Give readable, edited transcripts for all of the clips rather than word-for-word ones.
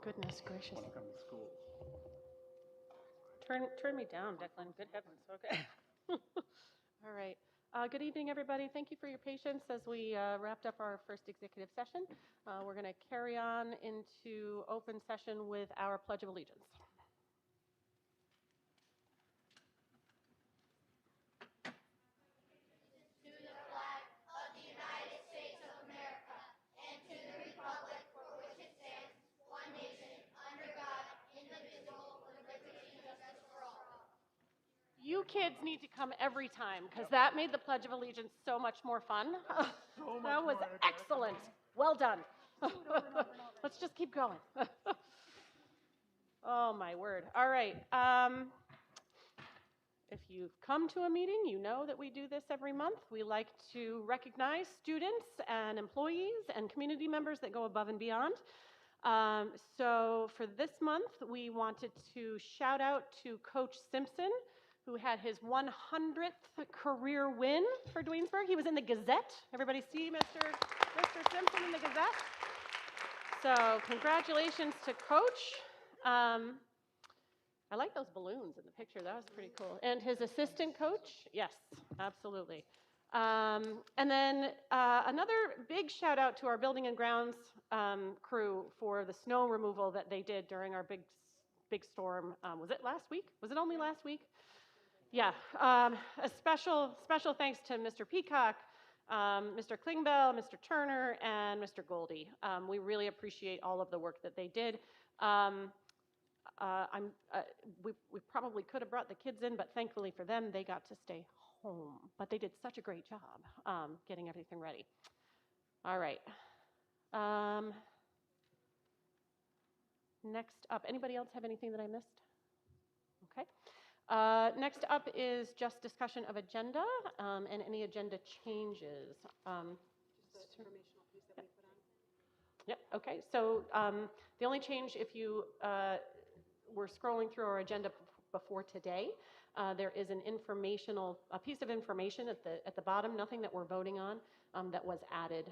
Goodness gracious. when I come to school. Turn me down, Declan. Good heavens. Okay. All right. Good evening, everybody. Thank you for your patience as we wrapped up our first executive session. We're going to carry on into open session with our Pledge of Allegiance. You kids need to come every time because that made the Pledge of Allegiance so much more fun. That was excellent. Well done. Let's just keep going. Oh, my word. All right. If you've come to a meeting, you know that we do this every month. We like to recognize students and employees and community members that go above and beyond. So for this month, we wanted to shout out to Coach Simpson, who had his 100th career win for Dwaynesburg. He was in the Gazette. Everybody see Mr. Simpson in the Gazette? So congratulations to Coach. I like those balloons in the picture. That was pretty cool. And his assistant coach, yes, absolutely. And then another big shout out to our building and grounds crew for the snow removal that they did during our big storm. Was it last week? Was it only last week? Yeah. A special thanks to Mr. Peacock, Mr. Klingbeil, Mr. Turner, and Mr. Goldie. We really appreciate all of the work that they did. We probably could have brought the kids in, but thankfully for them, they got to stay home. But they did such a great job getting everything ready. All right. Next up, anybody else have anything that I missed? Okay. Next up is just discussion of agenda and any agenda changes. Just the informational piece that we put on. Yep. Okay. So the only change, if you were scrolling through our agenda before today, there is a piece of information at the bottom, nothing that we're voting on, that was added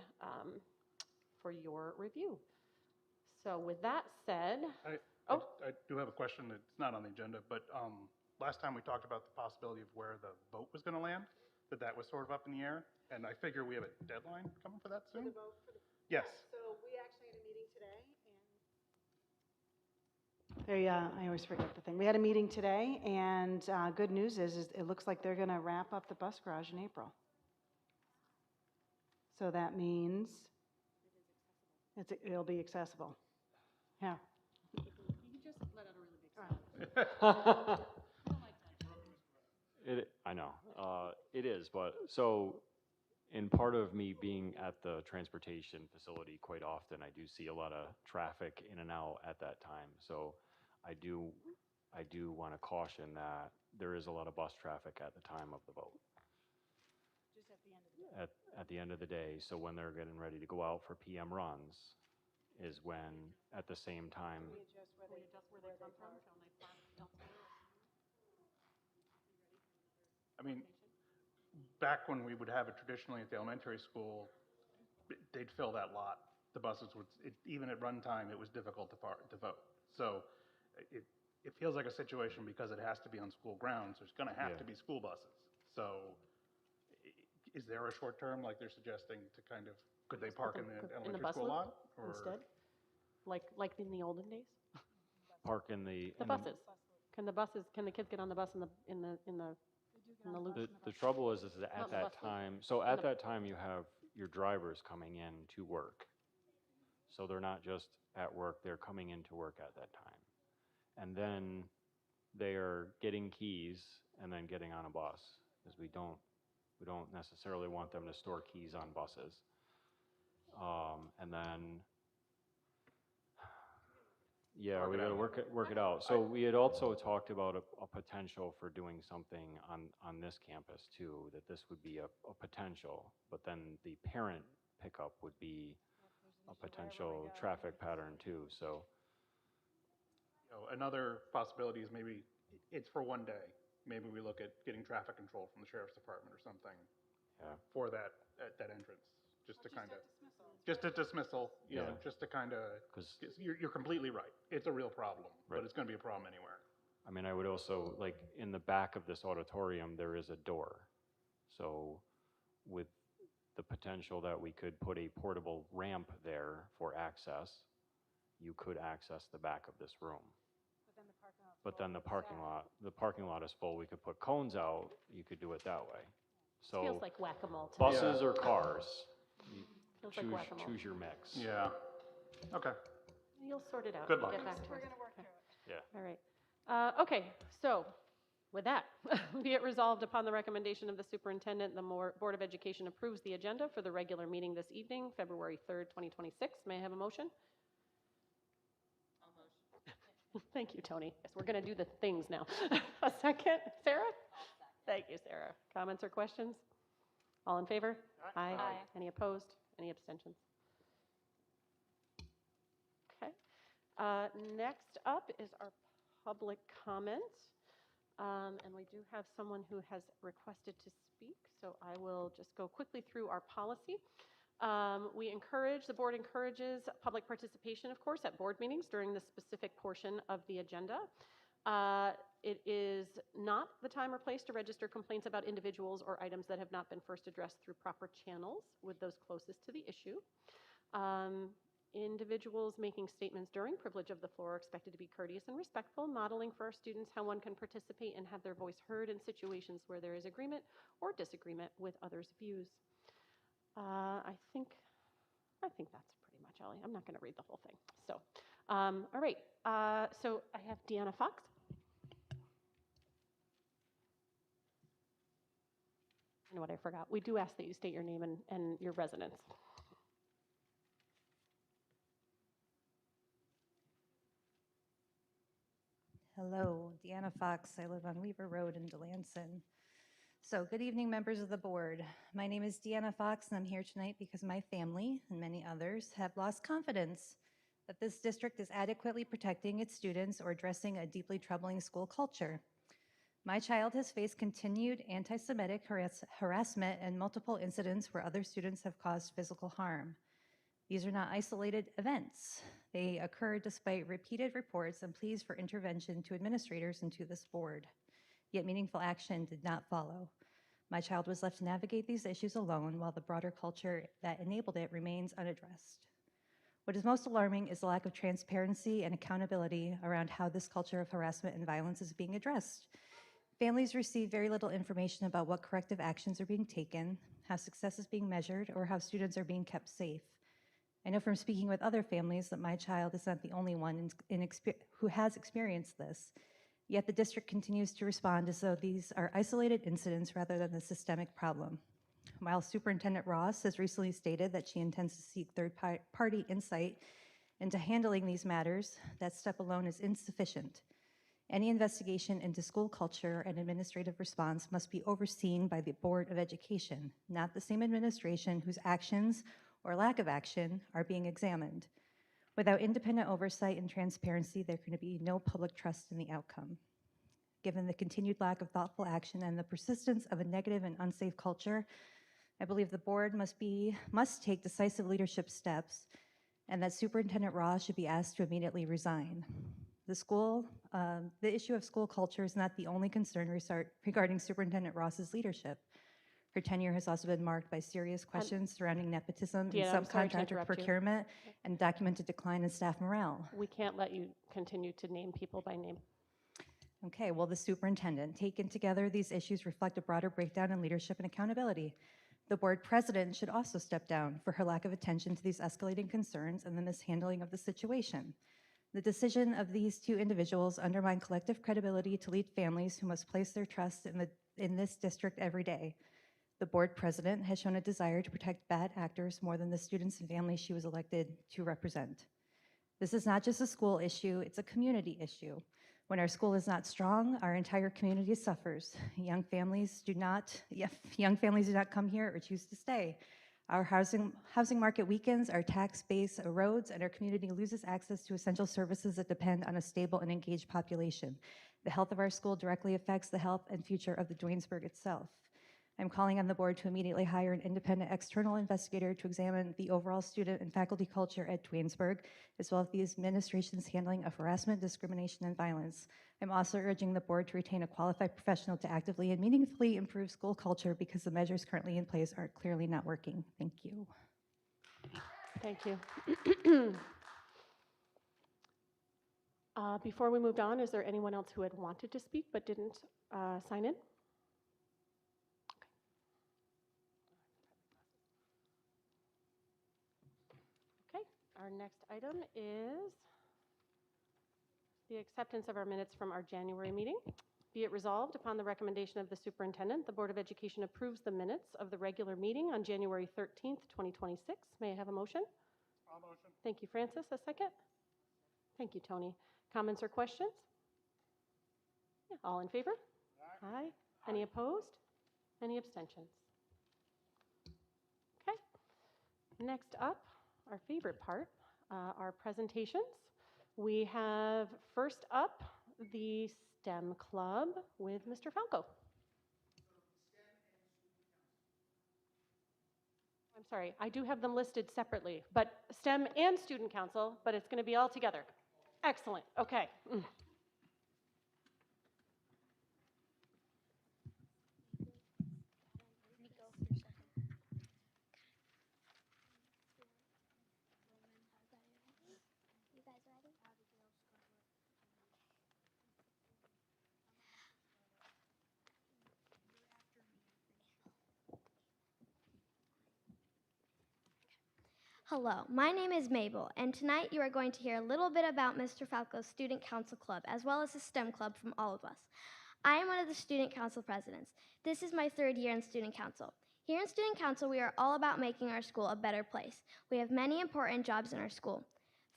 for your review. So with that said, I do have a question that's not on the agenda, but last time we talked about the possibility of where the vote was going to land, that was sort of up in the air, and I figure we have a deadline coming for that soon? For the vote? Yes. So we actually had a meeting today, and there, yeah, I always forget the thing. We had a meeting today, and good news is it looks like they're going to wrap up the bus garage in April. So that means it'll be accessible. Yeah. you just let out a really big sigh. I know, it is, but so in part of me being at the transportation facility quite often, I do see a lot of traffic in and out at that time. So I do want to caution that there is a lot of bus traffic at the time of the vote. Just at the end of the day. At the end of the day, so when they're getting ready to go out for PM runs is when, at the same time. We adjust where they come from? I mean, back when we would have it traditionally at the elementary school, they'd fill that lot. The buses would, even at run time, it was difficult to vote. So it feels like a situation because it has to be on school grounds. There's going to have to be school buses. So is there a short term, like they're suggesting, to kind of, could they park in the elementary school lot? Or instead? Like in the olden days? Park in the buses. Can the kids get on the bus in the loop? The trouble is at that time, so at that time you have your drivers coming in to work. So they're not just at work, they're coming into work at that time. And then they are getting keys and then getting on a bus, because we don't necessarily want them to store keys on buses. And then, yeah, we got to work it out. So we had also talked about a potential for doing something on this campus too, that this would be a potential, but then the parent pickup would be a potential traffic pattern too. So, another possibility is maybe it's for one day. Maybe we look at getting traffic control from the sheriff's department or something for that entrance, just to kind of, just a dismissal, you know, Yeah. just to kind of, 'Cause, you're completely right. It's a real problem, Right. but it's going to be a problem anywhere. I mean, I would also, like, in the back of this auditorium, there is a door. So with the potential that we could put a portable ramp there for access, you could access the back of this room. But then the parking lot is full. We could put cones out. You could do it that way. So Feels like whack-a-mole to me. buses or cars, you Feels like whack-a-mole. choose your mix. Yeah. Okay. You'll sort it out. Good We'll luck. get back to We're us. going to work through it. Yeah. All right. Okay, so with that, be it resolved upon the recommendation of the superintendent, the Board of Education approves the agenda for the regular meeting this evening, February 3rd, 2026. May I have a motion? Thank you, Tony. Yes, we're going to do the things now. A second, Sarah? Thank you, Sarah. Comments or questions? All in favor? Aye. Any opposed? Any abstentions? Okay. Next up is our public comment. And we do have someone who has requested to speak, so I will just go quickly through our policy. The board encourages public participation, of course, at board meetings during the specific portion of the agenda. It is not the time or place to register complaints about individuals or items that have not been first addressed through proper channels with those closest to the issue. Individuals making statements during privilege of the floor are expected to be courteous and respectful, modeling for our students how one can participate and have their voice heard in situations where there is agreement or disagreement with others' views. I think that's pretty much all. I'm not going to read the whole thing. So, all right. So I have Deanna Fox. And what I forgot, we do ask that you state your name and your residence. Hello, Deanna Fox. I live on Weaver Road in Delanson. So good evening, members of the board. My name is Deanna Fox, and I'm here tonight because my family and many others have lost confidence that this district is adequately protecting its students or addressing a deeply troubling school culture. My child has faced continued anti-Semitic harassment and multiple incidents where other students have caused physical harm. These are not isolated events. They occur despite repeated reports and pleas for intervention to administrators and to this board. Yet meaningful action did not follow. My child was left to navigate these issues alone while the broader culture that enabled it remains unaddressed. What is most alarming is the lack of transparency and accountability around how this culture of harassment and violence is being addressed. Families receive very little information about what corrective actions are being taken, how success is being measured, or how students are being kept safe. I know from speaking with other families that my child is not the only one who has experienced this, yet the district continues to respond as though these are isolated incidents rather than a systemic problem. While Superintendent Ross has recently stated that she intends to seek third-party insight into handling these matters, that step alone is insufficient. Any investigation into school culture and administrative response must be overseen by the Board of Education, not the same administration whose actions or lack of action are being examined. Without independent oversight and transparency, there can be no public trust in the outcome. Given the continued lack of thoughtful action and the persistence of a negative and unsafe culture, I believe the board must take decisive leadership steps, and that Superintendent Ross should be asked to immediately resign. The issue of school culture is not the only concern regarding Superintendent Ross's leadership. Her tenure has also been marked by serious questions surrounding nepotism Deanna, and I'm sorry to subcontractor interrupt you. procurement and documented decline in staff morale. We can't let you continue to name people by name. Okay, well, the superintendent. Taken together, these issues reflect a broader breakdown in leadership and accountability. The board president should also step down for her lack of attention to these escalating concerns and the mishandling of the situation. The decision of these two individuals undermine collective credibility to lead families who must place their trust in this district every day. The board president has shown a desire to protect bad actors more than the students and families she was elected to represent. This is not just a school issue, it's a community issue. When our school is not strong, our entire community suffers. Young families do not come here or choose to stay. Our housing market weakens, our tax base erodes, and our community loses access to essential services that depend on a stable and engaged population. The health of our school directly affects the health and future of the Duanesburg itself. I'm calling on the board to immediately hire an independent external investigator to examine the overall student and faculty culture at Duanesburg, as well as the administration's handling of harassment, discrimination, and violence. I'm also urging the board to retain a qualified professional to actively and meaningfully improve school culture because the measures currently in place are clearly not working. Thank you. Thank you. Before we moved on, is there anyone else who had wanted to speak but didn't sign in? Okay, our next item is the acceptance of our minutes from our January meeting. Be it resolved, upon the recommendation of the superintendent, the Board of Education approves the minutes of the regular meeting on January 13th, 2026. May I have a motion? I'll motion. Thank you, Francis. A second? Thank you, Tony. Comments or questions? Yeah, all in favor? Aye. Any opposed? Any abstentions? Okay. Next up, our favorite part, our presentations. We have first up the STEM Club with Mr. Falco. I'm sorry, I do have them listed separately, but STEM and Student Council, but it's going to be all together. Excellent. Okay. Hello, my name is Mabel, and tonight you are going to hear a little bit about Mr. Falco's Student Council Club, as well as the STEM Club from all of us. I am one of the Student Council presidents. This is my 3rd year in Student Council. Here in Student Council, we are all about making our school a better place. We have many important jobs in our school.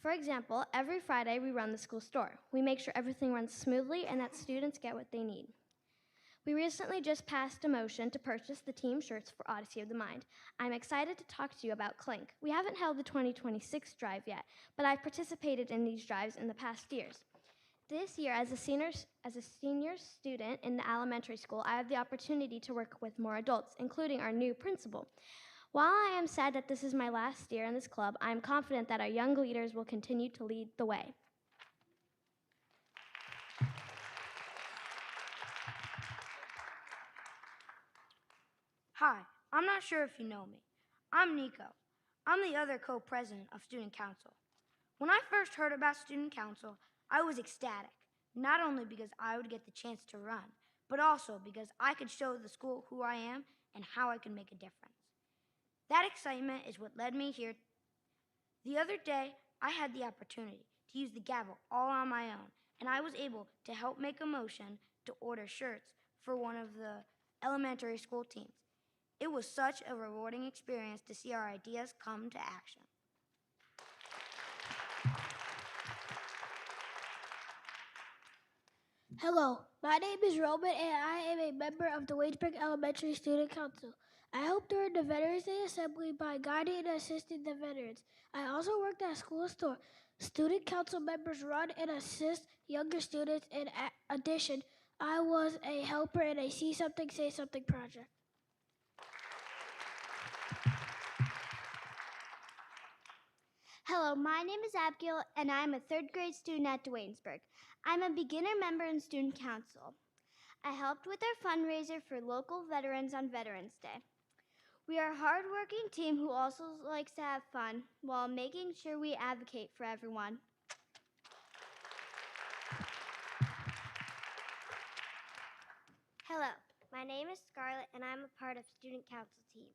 For example, every Friday we run the school store. We make sure everything runs smoothly and that students get what they need. We recently just passed a motion to purchase the team shirts for Odyssey of the Mind. I'm excited to talk to you about Clink. We haven't held the 2026 drive yet, but I've participated in these drives in the past years. This year, as a senior student in the elementary school, I have the opportunity to work with more adults, including our new principal. While I am sad that this is my last year in this club, I am confident that our young leaders will continue to lead the way. Hi, I'm not sure if you know me. I'm Nico. I'm the other co-president of Student Council. When I first heard about Student Council, I was ecstatic, not only because I would get the chance to run, but also because I could show the school who I am and how I can make a difference. That excitement is what led me here. The other day, I had the opportunity to use the gavel all on my own, and I was able to help make a motion to order shirts for one of the elementary school teams. It was such a rewarding experience to see our ideas come to action. Hello, my name is Roman and I am a member of the Waynesburg Elementary Student Council. I helped during the Veterans Day Assembly by guiding and assisting the veterans. I also worked at school store. Student Council members run and assist younger students. In addition, I was a helper in a See Something, Say Something project. Hello, my name is Abigail, and I'm a 3rd grade student at Duanesburg. I'm a beginner member in Student Council. I helped with our fundraiser for local veterans on Veterans Day. We are a hardworking team who also likes to have fun while making sure we advocate for everyone. Hello, my name is Scarlett, and I'm a part of Student Council team.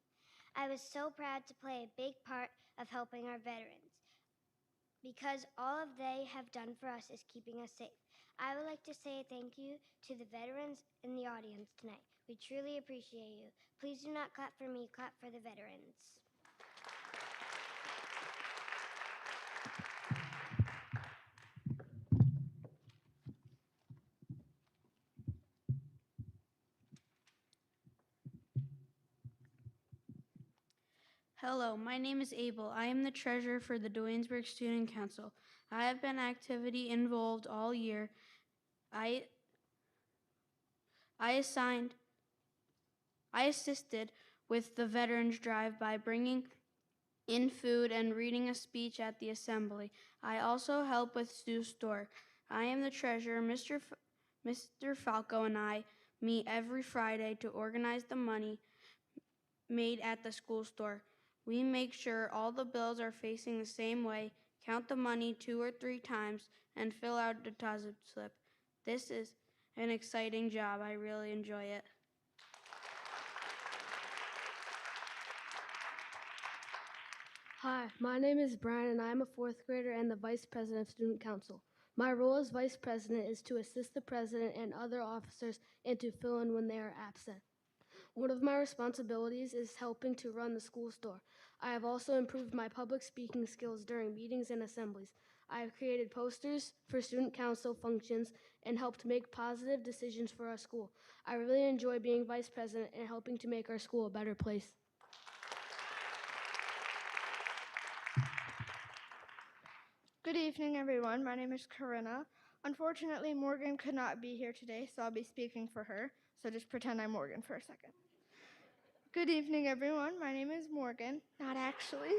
I was so proud to play a big part of helping our veterans, because all of they have done for us is keeping us safe. I would like to say thank you to the veterans in the audience tonight. We truly appreciate you. Please do not clap for me, clap for the veterans. Hello, my name is Abel. I am the treasurer for the Duanesburg Student Council. I have been activity involved all year. I I assisted with the Veterans Drive by bringing in food and reading a speech at the assembly. I also help with Stu's store. I am the treasurer. Mr. Falco and I meet every Friday to organize the money made at the school store. We make sure all the bills are facing the same way, count the money 2 or 3 times, and fill out a deposit slip. This is an exciting job. I really enjoy it. Hi, my name is Brian and I am a 4th grader and the Vice President of Student Council. My role as Vice President is to assist the President and other officers and to fill in when they are absent. One of my responsibilities is helping to run the school store. I have also improved my public speaking skills during meetings and assemblies. I have created posters for student council functions and helped make positive decisions for our school. I really enjoy being Vice President and helping to make our school a better place. Good evening, everyone. My name is Corinna. Unfortunately, Morgan could not be here today, so I'll be speaking for her. So just pretend I'm Morgan for a second. Good evening, everyone. My name is Morgan, not actually.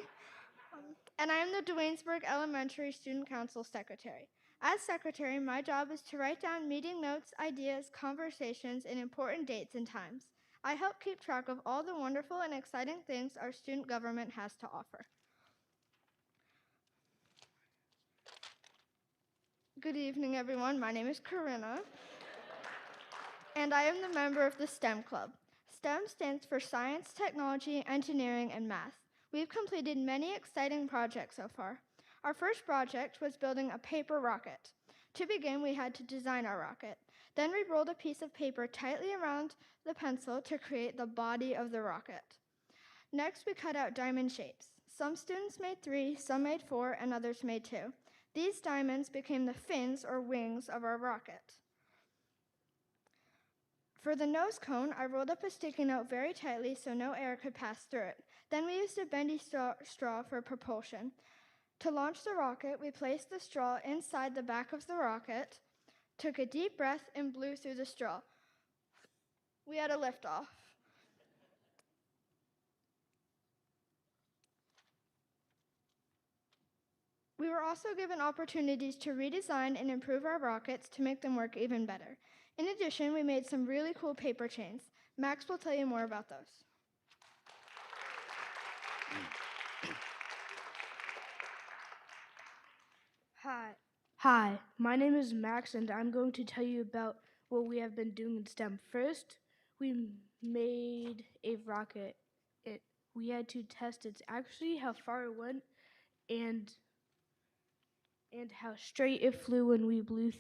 And I am the Duanesburg Elementary Student Council Secretary. As secretary, my job is to write down meeting notes, ideas, conversations, and important dates and times. I help keep track of all the wonderful and exciting things our student government has to offer. Good evening, everyone. My name is Corinna, and I am the member of the STEM Club. STEM stands for Science, Technology, Engineering, and Math. We've completed many exciting projects so far. Our first project was building a paper rocket. To begin, we had to design our rocket. Then we rolled a piece of paper tightly around the pencil to create the body of the rocket. Next, we cut out diamond shapes. Some students made 3, some made 4, and others made 2. These diamonds became the fins or wings of our rocket. For the nose cone, I rolled up a sticky note very tightly so no air could pass through it. Then we used a bendy straw for propulsion. To launch the rocket, we placed the straw inside the back of the rocket, took a deep breath, and blew through the straw. We had a liftoff. We were also given opportunities to redesign and improve our rockets to make them work even better. In addition, we made some really cool paper chains. Max will tell you more about those. Hi, my name is Max, and I'm going to tell you about what we have been doing in STEM. First, we made a rocket. We had to test its accuracy, how far it went, and how straight it flew when we blew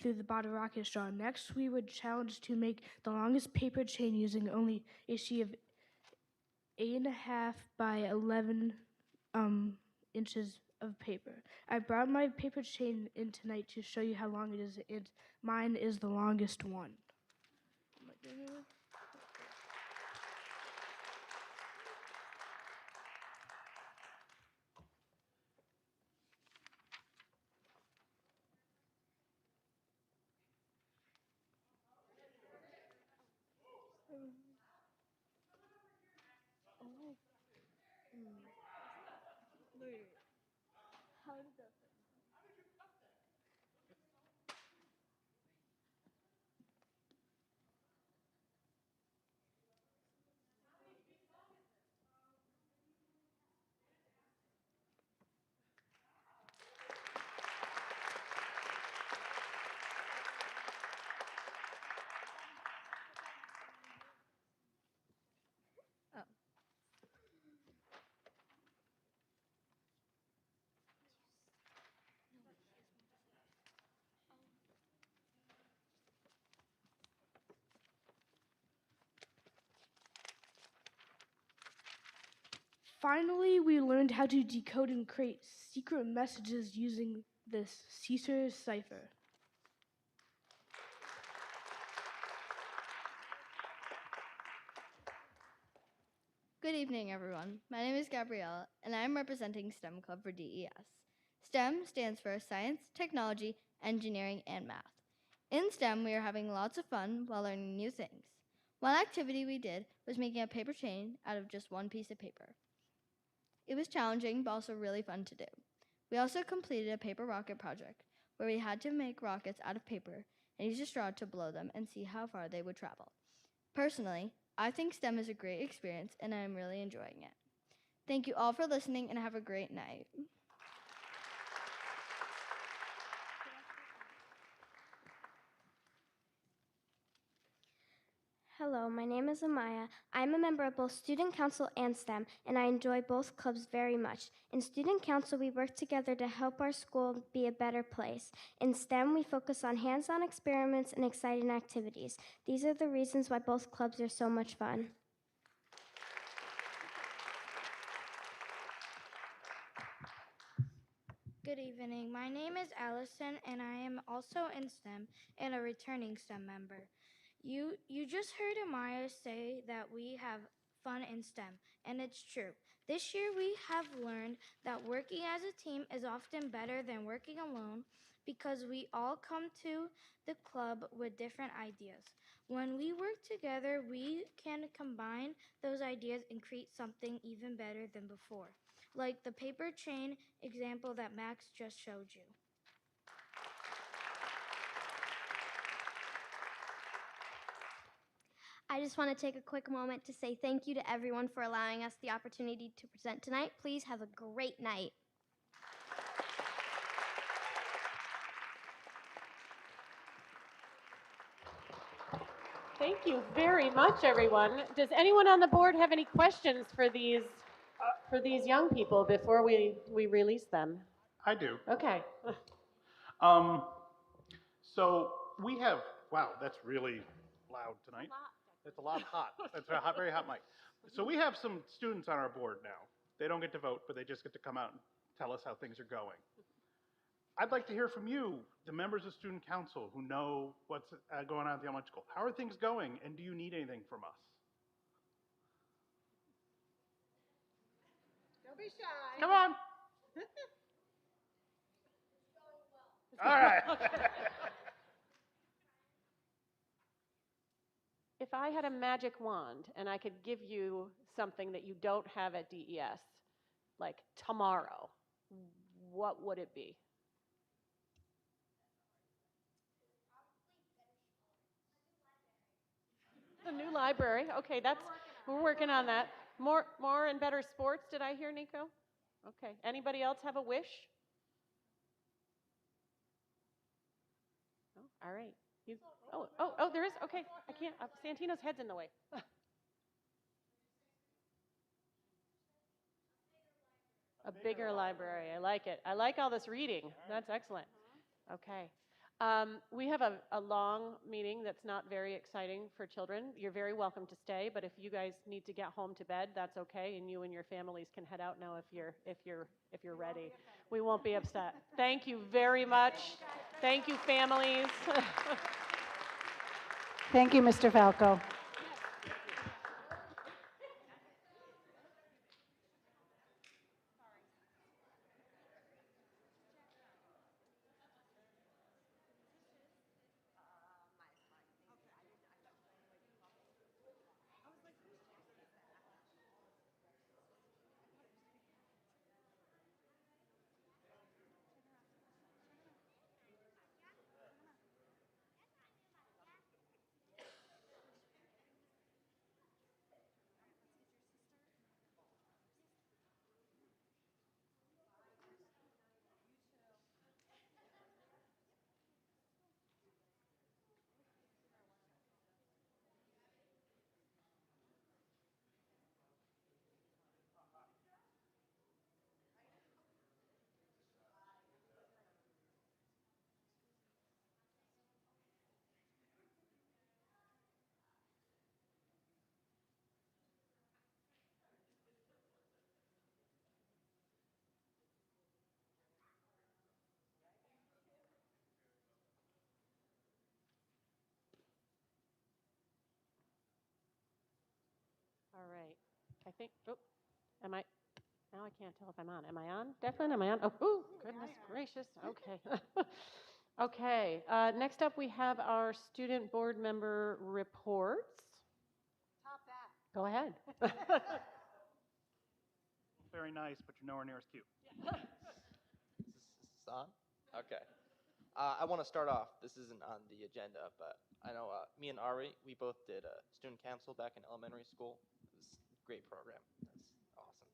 through the bottom rocket straw. Next, we were challenged to make the longest paper chain using only a sheet of 8.5 by 11 inches of paper. I brought my paper chain in tonight to show you how long it is, and mine is the longest one. Finally, we learned how to decode and create secret messages using this Caesar cipher. Good evening, everyone. My name is Gabriella, and I am representing STEM Club for DES. STEM stands for Science, Technology, Engineering, and Math. In STEM, we are having lots of fun while learning new things. One activity we did was making a paper chain out of just one piece of paper. It was challenging, but also really fun to do. We also completed a paper rocket project where we had to make rockets out of paper and use a straw to blow them and see how far they would travel. Personally, I think STEM is a great experience and I am really enjoying it. Thank you all for listening and have a great night. Hello, my name is Amaya. I'm a member of both Student Council and STEM, and I enjoy both clubs very much. In Student Council, we work together to help our school be a better place. In STEM, we focus on hands-on experiments and exciting activities. These are the reasons why both clubs are so much fun. Good evening. My name is Allison, and I am also in STEM and a returning STEM member. You just heard Amaya say that we have fun in STEM, and it's true. This year we have learned that working as a team is often better than working alone because we all come to the club with different ideas. When we work together, we can combine those ideas and create something even better than before, like the paper chain example that Max just showed you. I just want to take a quick moment to say thank you to everyone for allowing us the opportunity to present tonight. Please have a great night. Thank you very much, everyone. Does anyone on the board have any questions for these young people before we release them? I do. Okay. So we have, wow, that's really loud tonight. That's a lot hot. That's a hot, very hot mic. So we have some students on our board now. They don't get to vote, but they just get to come out and tell us how things are going. I'd like to hear from you, the members of student council who know what's going on at the elementary school. How are things going, and do you need anything from us? Don't be shy. Come on. All right. If I had a magic wand and I could give you something that you don't have at DES, like tomorrow, what would it be? A new library. Okay, we're working on that. More and better sports, did I hear, Nico? Okay. Anybody else have a wish? Oh, all right. There is. Okay, I can't. Santino's head's in the way. A bigger library. I like it. I like all this reading. That's excellent. Okay. We have a long meeting that's not very exciting for children. You're very welcome to stay, but if you guys need to get home to bed, that's okay, and you and your families can head out now if you're ready. We won't be upset. Thank you very much. Thank you, families. Thank you, Mr. Falco. All right. I think, now I can't tell if I'm on. Am I on, Declan? Am I on? Oh, goodness gracious. Okay. Okay. Next up, we have our student board member reports. Go ahead. Very nice, but you're nowhere near as cute. Is this on? Okay. I want to start off. This isn't on the agenda, but I know me and Ari, we both did student council back in elementary school. It was a great program. That's awesome.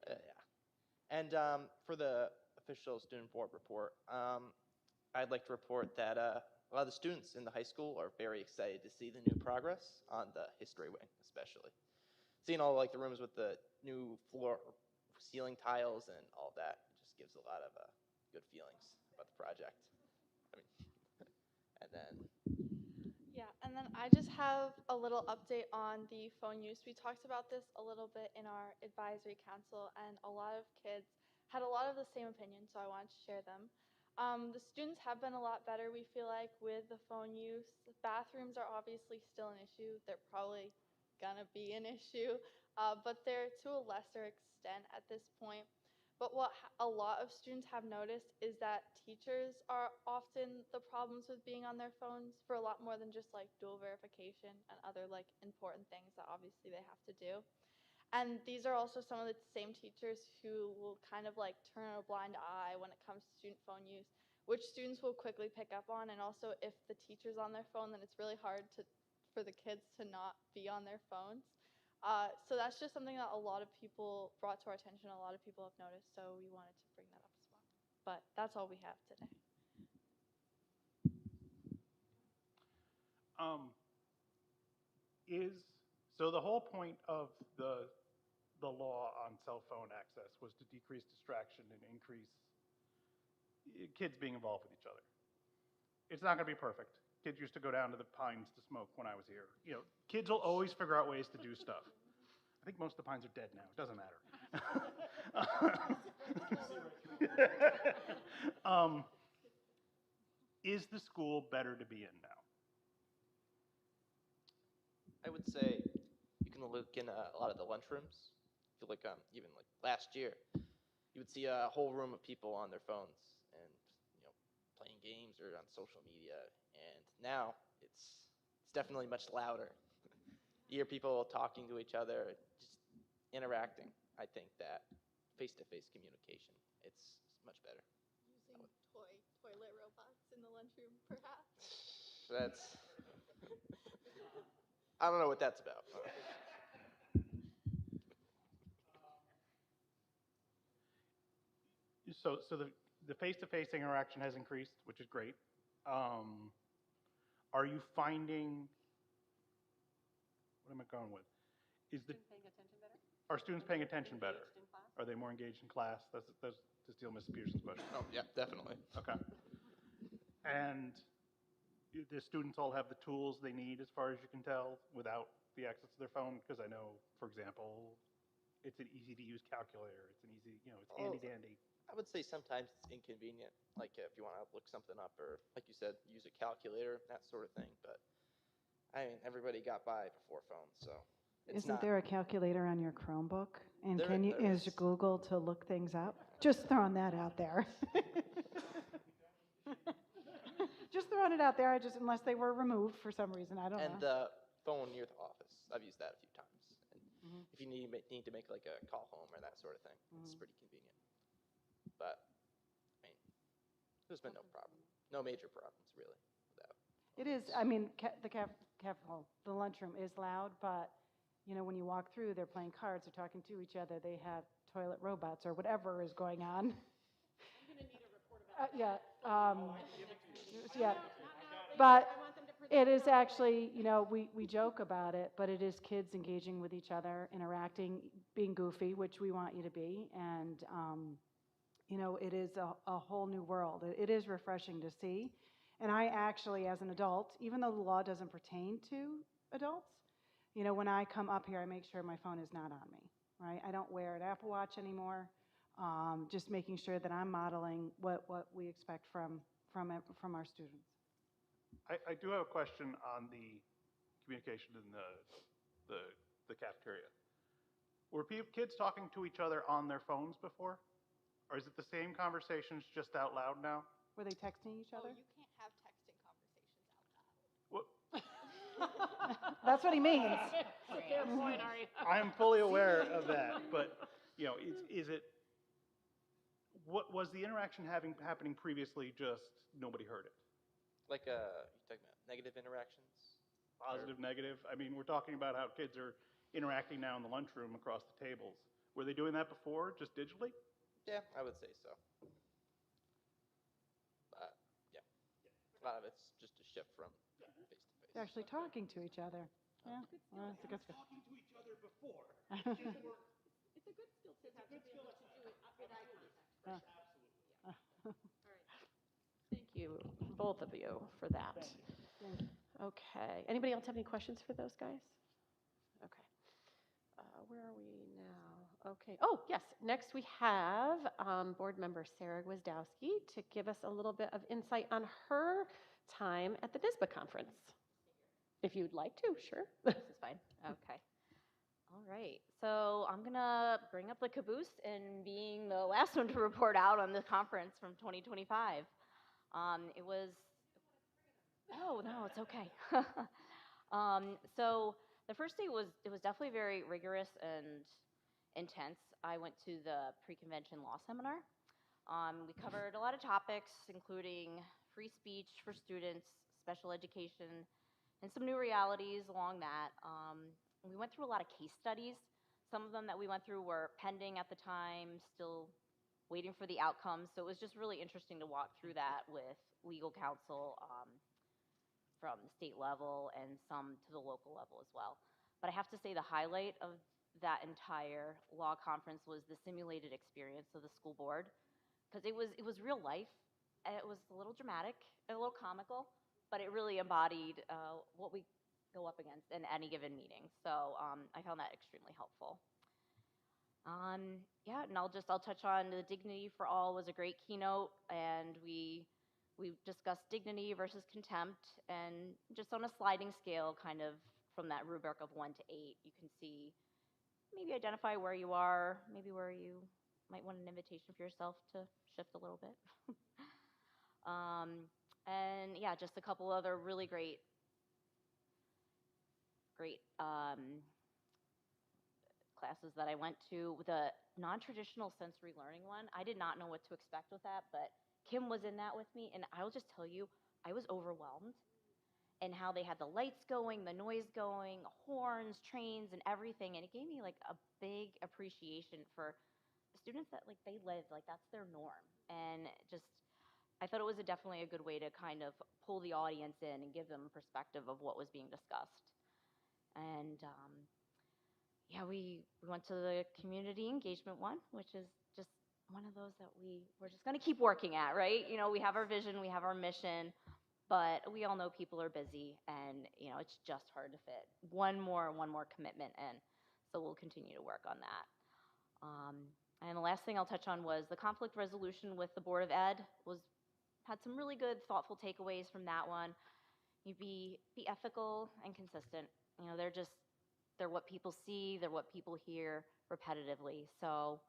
Yeah. And for the official student board report, I'd like to report that a lot of the students in the high school are very excited to see the new progress on the history wing, especially. Seeing all like the rooms with the new floor, ceiling tiles and all that, it just gives a lot of good feelings about the project. I mean, and then Yeah, and then I just have a little update on the phone use. We talked about this a little bit in our advisory council, and a lot of kids had a lot of the same opinions, so I wanted to share them. The students have been a lot better, we feel like, with the phone use. Bathrooms are obviously still an issue. They're probably gonna be an issue, but they're to a lesser extent at this point. But what a lot of students have noticed is that teachers are often the problems with being on their phones for a lot more than just like dual verification and other like important things that obviously they have to do. And these are also some of the same teachers who will kind of like turn a blind eye when it comes to student phone use, which students will quickly pick up on. And also if the teacher's on their phone, then it's really hard for the kids to not be on their phones. So that's just something that a lot of people brought to our attention. A lot of people have noticed, so we wanted to bring that up as well. But that's all we have today. So the whole point of the law on cell phone access was to decrease distraction and increase kids being involved with each other. It's not going to be perfect. Kids used to go down to the Pines to smoke when I was here. You know, kids will always figure out ways to do stuff. I think most of the Pines are dead now. It doesn't matter. Is the school better to be in now? I would say you can look in a lot of the lunchrooms. I feel like even like last year, you would see a whole room of people on their phones and playing games or on social media. And now it's definitely much louder. You hear people talking to each other, just interacting. I think that face-to-face communication, it's much better. Using toilet robots in the lunchroom, perhaps? That's, I don't know what that's about. So the face-to-face interaction has increased, which is great. Are you finding, what am I going with? Are students paying attention better? Are they more engaged in class? That's to steal Ms. Peterson's question. Oh, yeah, definitely. Okay. And the students all have the tools they need, as far as you can tell, without the access to their phone? Because I know, for example, it's an easy-to-use calculator. It's an easy, it's handy-dandy. I would say sometimes it's inconvenient, like if you want to look something up or, like you said, use a calculator, that sort of thing. But, I mean, everybody got by before phones, so it's Isn't there a calculator on your Chromebook? And There is Google to look things up? Just throwing that out there. Just throwing it out there, unless they were removed for some reason, I don't know. And the phone near the office, I've used that a few times. And if you need to make like a call home or that sort of thing, it's pretty convenient. But, I mean, there's been no problem. No major problems, really, without. It is, I mean, the lunchroom is loud, but, when you walk through, they're playing cards, they're talking to each other, they have toilet robots or whatever is going on. I'm going to need a report about that. Yeah. But it is actually, we joke about it, but it is kids engaging with each other, interacting, being goofy, which we want you to be, and, it is a whole new world. It is refreshing to see. And I actually, as an adult, even though the law doesn't pertain to adults, when I come up here, I make sure my phone is not on me, right? I don't wear an Apple Watch anymore, just making sure that I'm modeling what we expect from our students. I do have a question on the communication in the cafeteria. Were kids talking to each other on their phones before? Or is it the same conversations just out loud now? Were they texting each other? Oh, you can't have texting conversations out loud. What? That's what he means. Fair point, Ari. I am fully aware of that, but, you know, is it, what was the interaction happening previously, just nobody heard it? Like, you talking about negative interactions? Positive, negative? I mean, we're talking about how kids are interacting now in the lunchroom across the tables. Were they doing that before, just digitally? Yeah, I would say so. Yeah, a lot of it's just a shift from face-to-face. They're actually talking to each other. Yeah, well, that's a good skill. Talking to each other before. It's a good skill to have to be able to do it with eye contact. Absolutely. All right. Thank you, both of you, for that. Thank you. Okay. Anybody else have any questions for those guys? Okay. Where are we now? Okay. Oh, yes. Next we have board member Sarah Gwizdowski to give us a little bit of insight on her time at the NISBA conference. If you'd like to, sure. This is fine. Okay. All right. So I'm going to bring up the caboose in being the last one to report out on the conference from 2025. It was, oh, no, it's okay. So the first day was definitely very rigorous and intense. I went to the pre-convention law seminar. We covered a lot of topics, including free speech for students, special education, and some new realities along that. We went through a lot of case studies. Some of them that we went through were pending at the time, still waiting for the outcomes. So it was just really interesting to walk through that with legal counsel from the state level and some to the local level as well. But I have to say the highlight of that entire law conference was the simulated experience of the school board, because it was real life. It was a little dramatic, a little comical, but it really embodied what we go up against in any given meeting. So I found that extremely helpful. Yeah, and I'll touch on the Dignity for All was a great keynote, and we discussed dignity versus contempt, and just on a sliding scale, kind of from that rubric of 1 to 8, you can see, maybe identify where you are, maybe where you might want an invitation for yourself to shift a little bit. And yeah, just a couple other really great classes that I went to. The non-traditional sensory learning one, I did not know what to expect with that, but Kim was in that with me, and I'll just tell you, I was overwhelmed. And how they had the lights going, the noise going, horns, trains, and everything. And it gave me like a big appreciation for students that like they live, like that's their norm. And just, I thought it was definitely a good way to kind of pull the audience in and give them perspective of what was being discussed. And yeah, we went to the community engagement one, which is just one of those that we're just going to keep working at, right? You know, we have our vision, we have our mission, but we all know people are busy, and you know it's just hard to fit one more commitment in. So we'll continue to work on that. And the last thing I'll touch on was the conflict resolution with the Board of Ed. Had some really good, thoughtful takeaways from that one. You be ethical and consistent. You know, they're what people see, they're what people hear repetitively. So,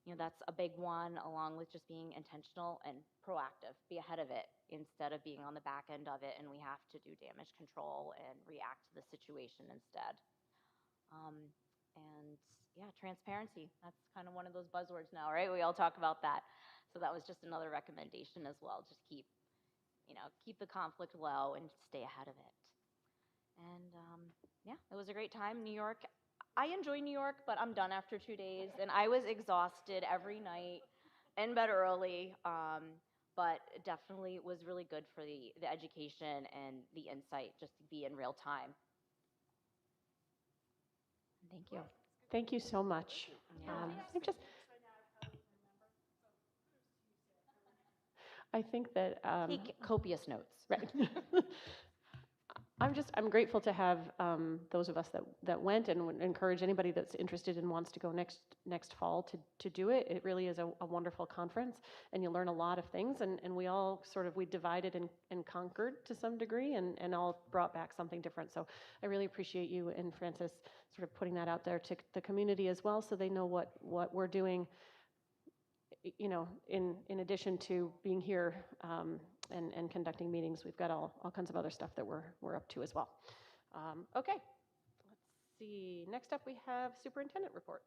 you know, that's a big one, along with just being intentional and proactive, be ahead of it instead of being on the back end of it, and we have to do damage control and react to the situation instead. And yeah, transparency, that's kind of one of those buzzwords now, right? We all talk about that. So that was just another recommendation as well. Just keep the conflict low and stay ahead of it. And yeah, it was a great time. New York, I enjoy New York, but I'm done after 2 days, and I was exhausted every night, in bed early, but definitely was really good for the education and the insight just to be in real time. Thank you. Thank you so much. I think that Take copious notes. Right. I'm grateful to have those of us that went, and would encourage anybody that's interested and wants to go next fall to do it. It really is a wonderful conference, and you learn a lot of things, and we all we divided and conquered to some degree, and all brought back something different. So I really appreciate you and Francis sort of putting that out there to the community as well, so they know what we're doing, you know, in addition to being here and conducting meetings. We've got all kinds of other stuff that we're up to as well. Okay, let's see. Next up, we have superintendent report.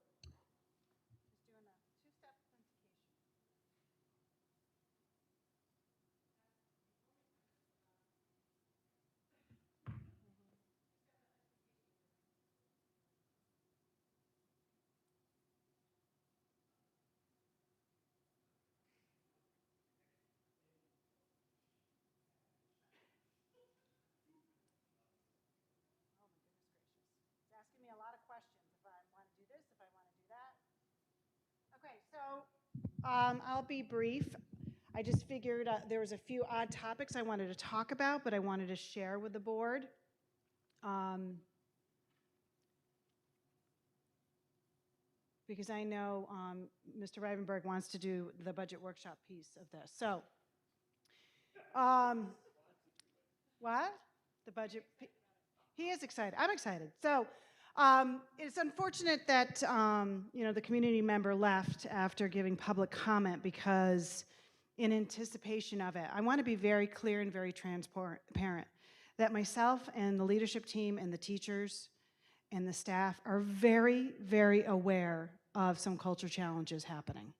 Asking me a lot of questions if I want to do this, if I want to do that. Okay, so I'll be brief. I just figured there was a few odd topics I wanted to talk about, but I wanted to share with the board. Because I know Mr. Rivenberg wants to do the budget workshop piece of this. So, what? The budget? He is excited. I'm excited. So, it's unfortunate that the community member left after giving public comment because, in anticipation of it, I want to be very clear and very transparent that myself and the leadership team and the teachers and the staff are very, very aware of some culture challenges happening.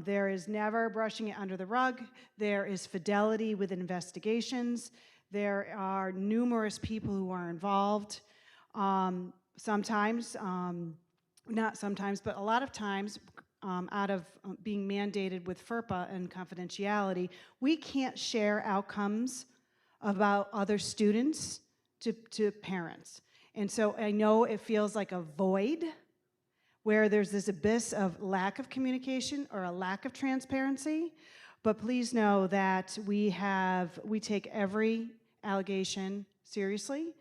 There is never brushing it under the rug. There is fidelity with investigations. There are numerous people who are involved. Sometimes, not sometimes, but a lot of times, out of being mandated with FERPA and confidentiality, we can't share outcomes about other students to parents. And so I know it feels like a void where there's this abyss of lack of communication or a lack of transparency, but please know that we take every allegation seriously,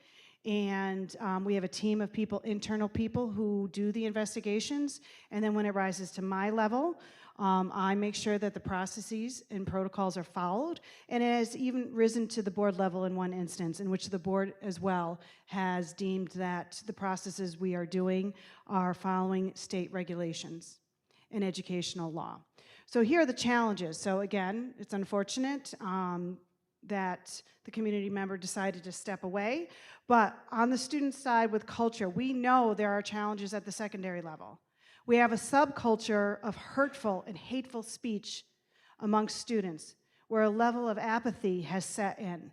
and we have a team of people, internal people, who do the investigations, and then when it rises to my level, I make sure that the processes and protocols are followed, and it has even risen to the board level in one instance in which the board as well has deemed that the processes we are doing are following state regulations and educational law. So here are the challenges. So again, it's unfortunate that the community member decided to step away, but on the student side with culture, we know there are challenges at the secondary level. We have a subculture of hurtful and hateful speech amongst students where a level of apathy has set in.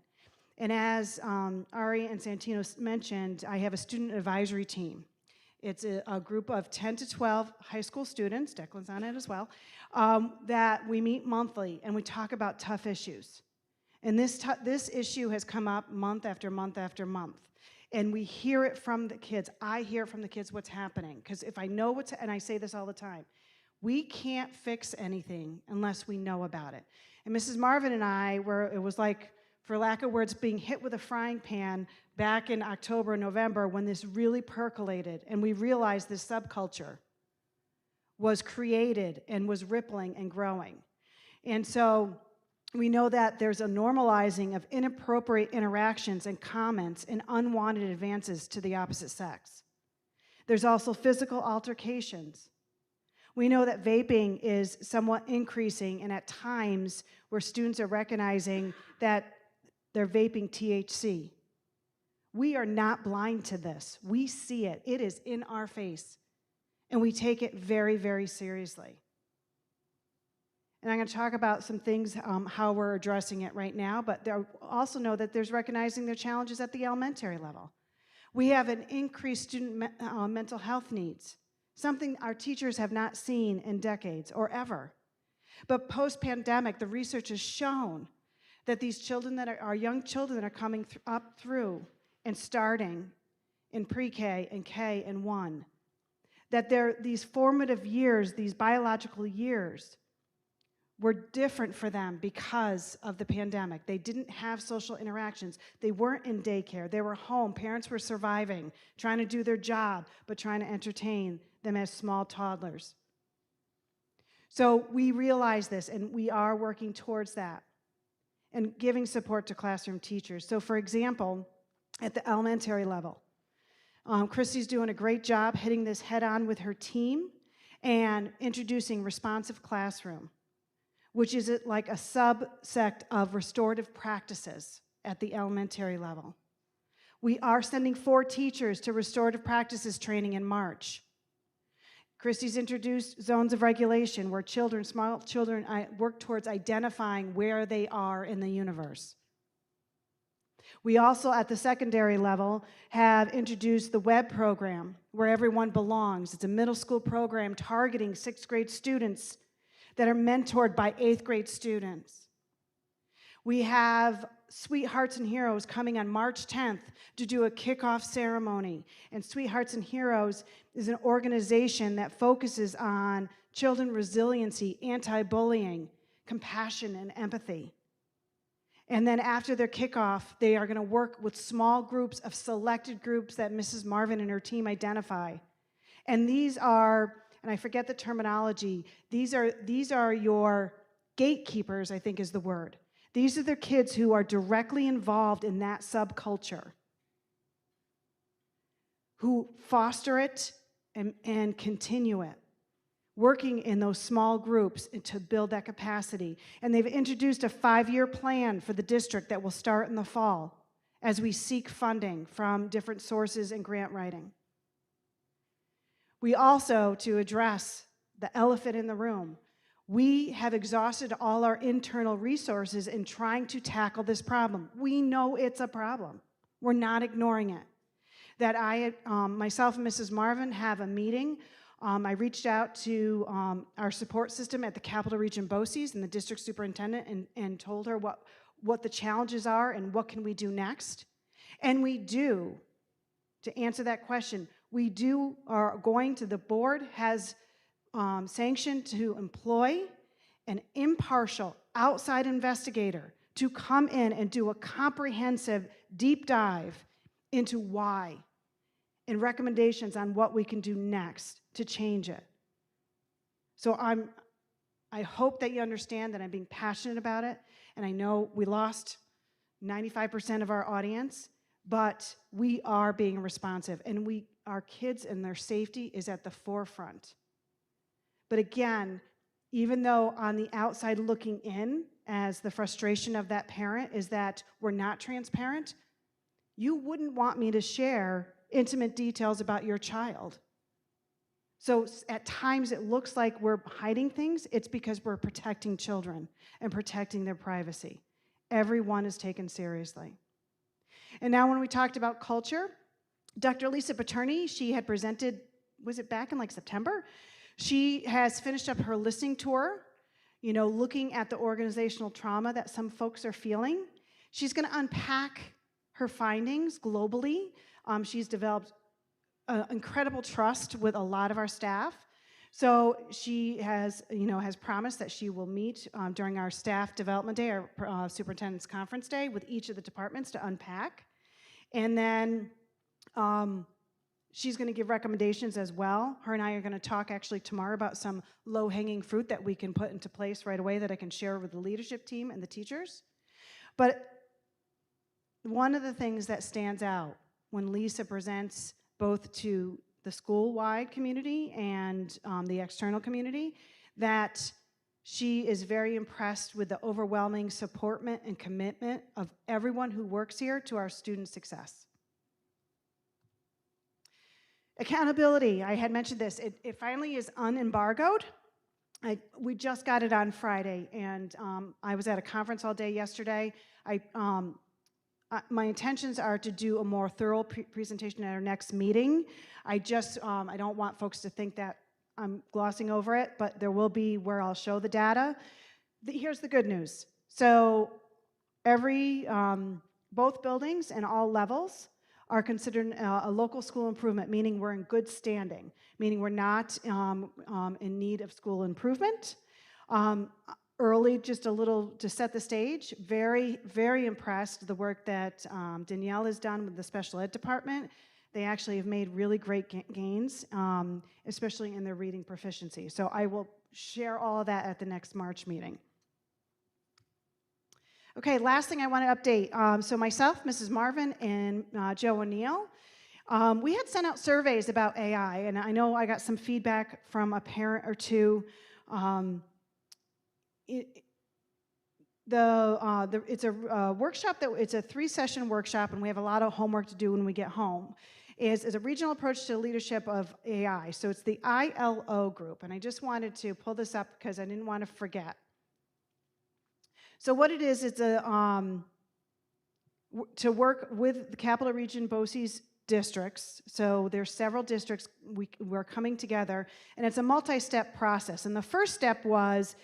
And as Ari and Santino mentioned, I have a student advisory team. It's a group of 10 to 12 high school students, Declan's on it as well, that we meet monthly and we talk about tough issues. And this issue has come up month after month after month. And we hear it from the kids. I hear from the kids what's happening. Because if I know and I say this all the time, we can't fix anything unless we know about it. And Mrs. Marvin and I it was like, for lack of words, being hit with a frying pan back in October and November when this really percolated and we realized this subculture was created and was rippling and growing. And so we know that there's a normalizing of inappropriate interactions and comments and unwanted advances to the opposite sex. There's also physical altercations. We know that vaping is somewhat increasing, and at times where students are recognizing that they're vaping THC. We are not blind to this. We see it. It is in our face, and we take it very, very seriously. And I'm going to talk about some things, how we're addressing it right now, but also know that there's recognizing their challenges at the elementary level. We have an increased student mental health needs, something our teachers have not seen in decades or ever. But post-pandemic, the research has shown that these children that are young children that are coming up through and starting in pre-K and K and 1, that these formative years, these biological years, were different for them because of the pandemic. They didn't have social interactions. They weren't in daycare. They were home. Parents were surviving, trying to do their job, but trying to entertain them as small toddlers. So we realize this, and we are working towards that and giving support to classroom teachers. So for example, at the elementary level, Christy's doing a great job hitting this head on with her team and introducing responsive classroom, which is like a subsect of restorative practices at the elementary level. We are sending 4 teachers to restorative practices training in March. Christy's introduced zones of regulation where small children work towards identifying where they are in the universe. We also, at the secondary level, have introduced the WEB program, Where Everyone Belongs. It's a middle school program targeting 6th grade students that are mentored by 8th grade students. We have Sweethearts and Heroes coming on March 10th to do a kickoff ceremony. And Sweethearts and Heroes is an organization that focuses on children resiliency, anti-bullying, compassion, and empathy. And then after their kickoff, they are going to work with small groups of selected groups that Mrs. Marvin and her team identify. And these are, and I forget the terminology, these are your gatekeepers, I think is the word. These are the kids who are directly involved in that subculture, who foster it and continue it, working in those small groups to build that capacity. And they've introduced a 5-year plan for the district that will start in the fall as we seek funding from different sources and grant writing. We also, to address the elephant in the room, we have exhausted all our internal resources in trying to tackle this problem. We know it's a problem. We're not ignoring it. That myself and Mrs. Marvin have a meeting. I reached out to our support system at the Capital Region BOCES and the district superintendent and told her what the challenges are and what can we do next. And we do, to answer that question, the board has sanctioned to employ an impartial outside investigator to come in and do a comprehensive deep dive into why and recommendations on what we can do next to change it. So I hope that you understand that I'm being passionate about it, and I know we lost 95% of our audience, but we are being responsive, and our kids and their safety is at the forefront. But again, even though on the outside looking in, as the frustration of that parent is that we're not transparent, you wouldn't want me to share intimate details about your child. So at times it looks like we're hiding things. It's because we're protecting children and protecting their privacy. Everyone is taken seriously. And now when we talked about culture, Dr. Lisa Paterni, she had presented, was it back in like September? She has finished up her listening tour, looking at the organizational trauma that some folks are feeling. She's going to unpack her findings globally. She's developed incredible trust with a lot of our staff. So she has promised that she will meet during our staff development day, our superintendent's conference day, with each of the departments to unpack. And then she's going to give recommendations as well. Her and I are going to talk actually tomorrow about some low-hanging fruit that we can put into place right away that I can share with the leadership team and the teachers. But one of the things that stands out when Lisa presents both to the school-wide community and the external community, that she is very impressed with the overwhelming support and commitment of everyone who works here to our student success. Accountability, I had mentioned this, it finally is unembargoed. We just got it on Friday, and I was at a conference all day yesterday. My intentions are to do a more thorough presentation at our next meeting. I don't want folks to think that I'm glossing over it, but there will be where I'll show the data. Here's the good news. So both buildings and all levels are considered a local school improvement, meaning we're in good standing, meaning we're not in need of school improvement. Early, just a little to set the stage, very, very impressed with the work that Danielle has done with the special ed department. They actually have made really great gains, especially in their reading proficiency. So I will share all of that at the next March meeting. Okay, last thing I want to update. So myself, Mrs. Marvin, and Joe O'Neill, we had sent out surveys about AI, and I know I got some feedback from a parent or two. it's a workshop it's a 3-session workshop, and we have a lot of homework to do when we get home. Is a regional approach to leadership of AI. So it's the ILO group, and I just wanted to pull this up because I didn't want to forget. So what it is, it's to work with the Capital Region BOCES districts. So there's several districts we're coming together, and it's a multi-step process. And the first step was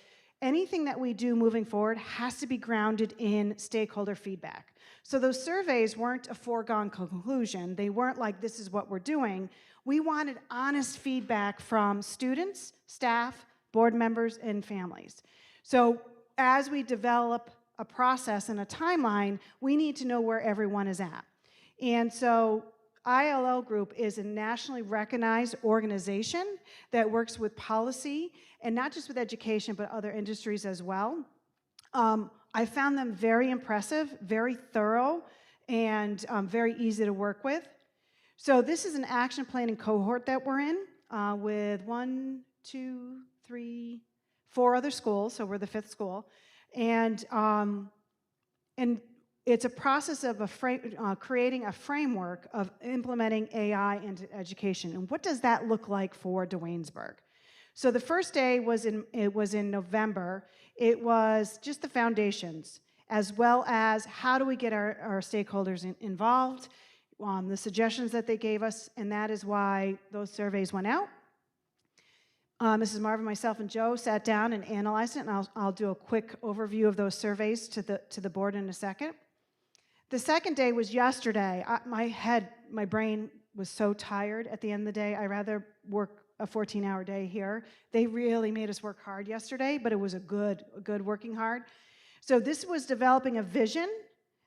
anything that we do moving forward has to be grounded in stakeholder feedback. So those surveys weren't a foregone conclusion. They weren't like, this is what we're doing. We wanted honest feedback from students, staff, board members, and families. So as we develop a process and a timeline, we need to know where everyone is at. And so ILO Group is a nationally recognized organization that works with policy, and not just with education, but other industries as well. I found them very impressive, very thorough, and very easy to work with. So this is an action planning cohort that we're in with 1, 2, 3, 4 other schools, so we're the 5th school. And it's a process of creating a framework of implementing AI into education. And what does that look like for DeWaynesburg? So the first day was in November. It was just the foundations, as well as how do we get our stakeholders involved, the suggestions that they gave us, and that is why those surveys went out. Mrs. Marvin, myself, and Joe sat down and analyzed it, and I'll do a quick overview of those surveys to the board in a second. The second day was yesterday. My brain was so tired at the end of the day. I'd rather work a 14-hour day here. They really made us work hard yesterday, but it was a good working hard. So this was developing a vision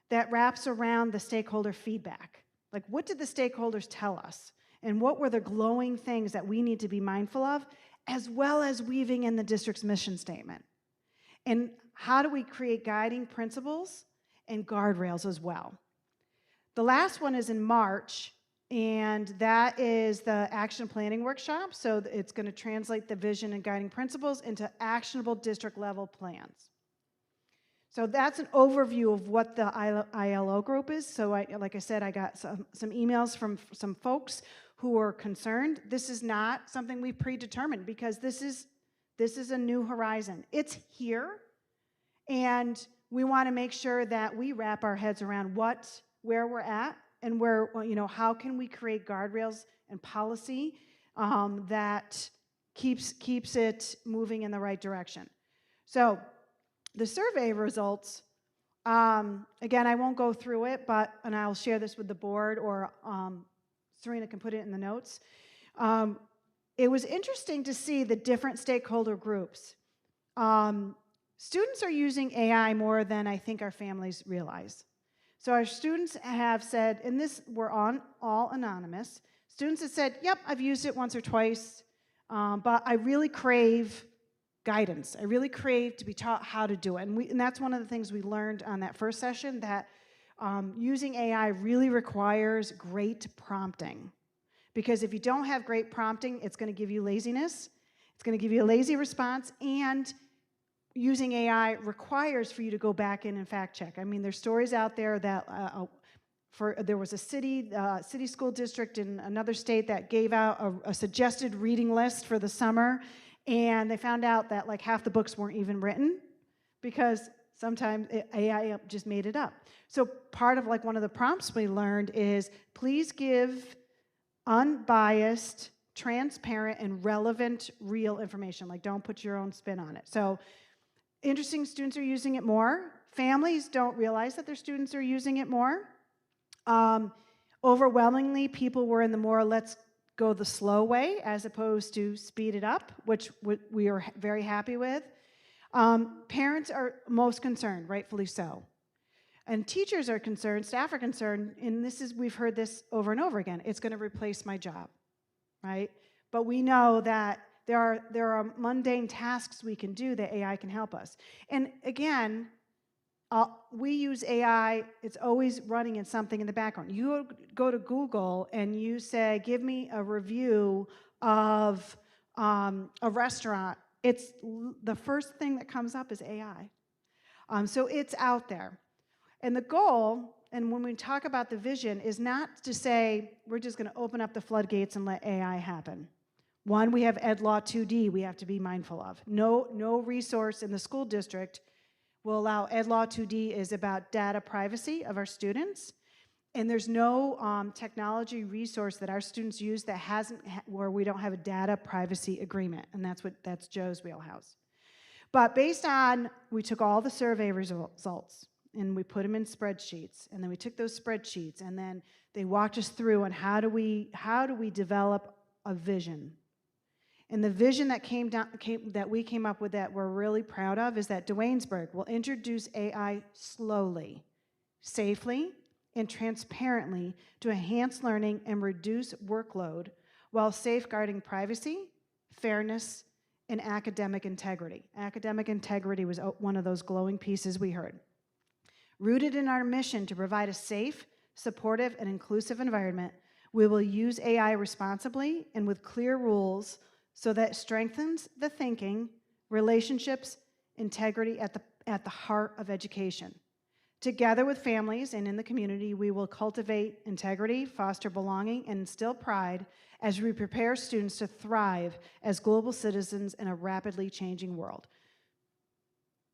that wraps around the stakeholder feedback. Like, what did the stakeholders tell us? And what were the glowing things that we need to be mindful of, as well as weaving in the district's mission statement? And how do we create guiding principles and guardrails as well? The last one is in March, and that is the action planning workshop. So it's going to translate the vision and guiding principles into actionable district level plans. So that's an overview of what the ILO group is. So like I said, I got some emails from some folks who are concerned. This is not something we predetermined, because this is a new horizon. It's here, and we want to make sure that we wrap our heads around where we're at, and how can we create guardrails and policy that keeps it moving in the right direction. So the survey results, again, I won't go through it, and I'll share this with the board, or Serena can put it in the notes. It was interesting to see the different stakeholder groups. Students are using AI more than I think our families realize. So our students have said, and we're all anonymous, students have said, yep, I've used it once or twice, but I really crave guidance. I really crave to be taught how to do it. And that's one of the things we learned on that first session, that using AI really requires great prompting. Because if you don't have great prompting, it's going to give you laziness, it's going to give you a lazy response, and using AI requires for you to go back in and fact check. I mean, there's stories out there that there was a city school district in another state that gave out a suggested reading list for the summer, and they found out that like half the books weren't even written, because sometimes AI just made it up. So part of like one of the prompts we learned is, please give unbiased, transparent, and relevant real information. Like, don't put your own spin on it. So interesting, students are using it more. Families don't realize that their students are using it more. Overwhelmingly, people were in the more let's go the slow way as opposed to speed it up, which we are very happy with. Parents are most concerned, rightfully so. And teachers are concerned, staff are concerned, and we've heard this over and over again, it's going to replace my job, right? But we know that there are mundane tasks we can do that AI can help us. And again, we use AI, it's always running in something in the background. You go to Google and you say, give me a review of a restaurant. The first thing that comes up is AI. So it's out there. And the goal, and when we talk about the vision, is not to say we're just going to open up the floodgates and let AI happen. One, we have Ed Law 2D we have to be mindful of. No resource in the school district will allow Ed Law 2D is about data privacy of our students. And there's no technology resource that our students use that where we don't have a data privacy agreement. And that's Joe's wheelhouse. But based on, we took all the survey results and we put them in spreadsheets. And then we took those spreadsheets and then they walked us through on how do we develop a vision. And the vision that that we came up with that we're really proud of is that Duanesburg will introduce AI slowly, safely, and transparently to enhance learning and reduce workload while safeguarding privacy, fairness, and academic integrity. Academic integrity was one of those glowing pieces we heard. Rooted in our mission to provide a safe, supportive, and inclusive environment, we will use AI responsibly and with clear rules so that it strengthens the thinking, relationships, integrity at the heart of education. Together with families and in the community, we will cultivate integrity, foster belonging, and instill pride as we prepare students to thrive as global citizens in a rapidly changing world.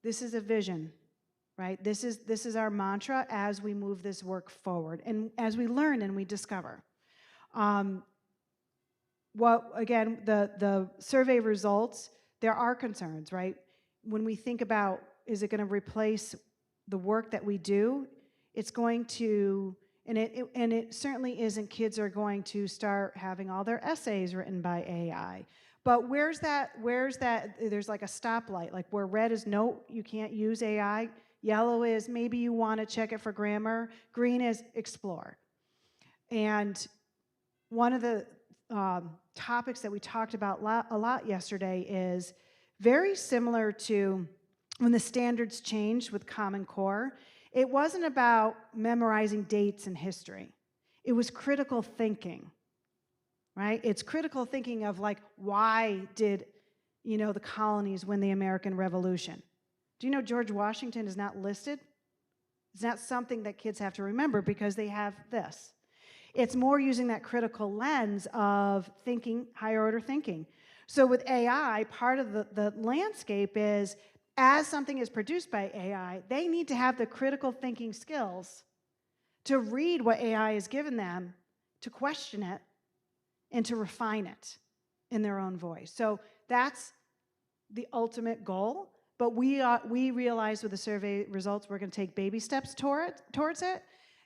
This is a vision, right? This is our mantra as we move this work forward and as we learn and we discover. Again, the survey results, there are concerns, right? When we think about, is it going to replace the work that we do? It's going to, and it certainly isn't. Kids are going to start having all their essays written by AI. But where's that, there's like a stoplight, like where red is no, you can't use AI, yellow is maybe you want to check it for grammar, green is explore. And one of the topics that we talked about a lot yesterday is very similar to when the standards changed with Common Core. It wasn't about memorizing dates and history. It was critical thinking, right? It's critical thinking of like, why did, the colonies win the American Revolution? Do you know George Washington is not listed? It's not something that kids have to remember because they have this. It's more using that critical lens of thinking, higher order thinking. So with AI, part of the landscape is, as something is produced by AI, they need to have the critical thinking skills to read what AI has given them, to question it, and to refine it in their own voice. So that's the ultimate goal. But we realize with the survey results, we're going to take baby steps towards it,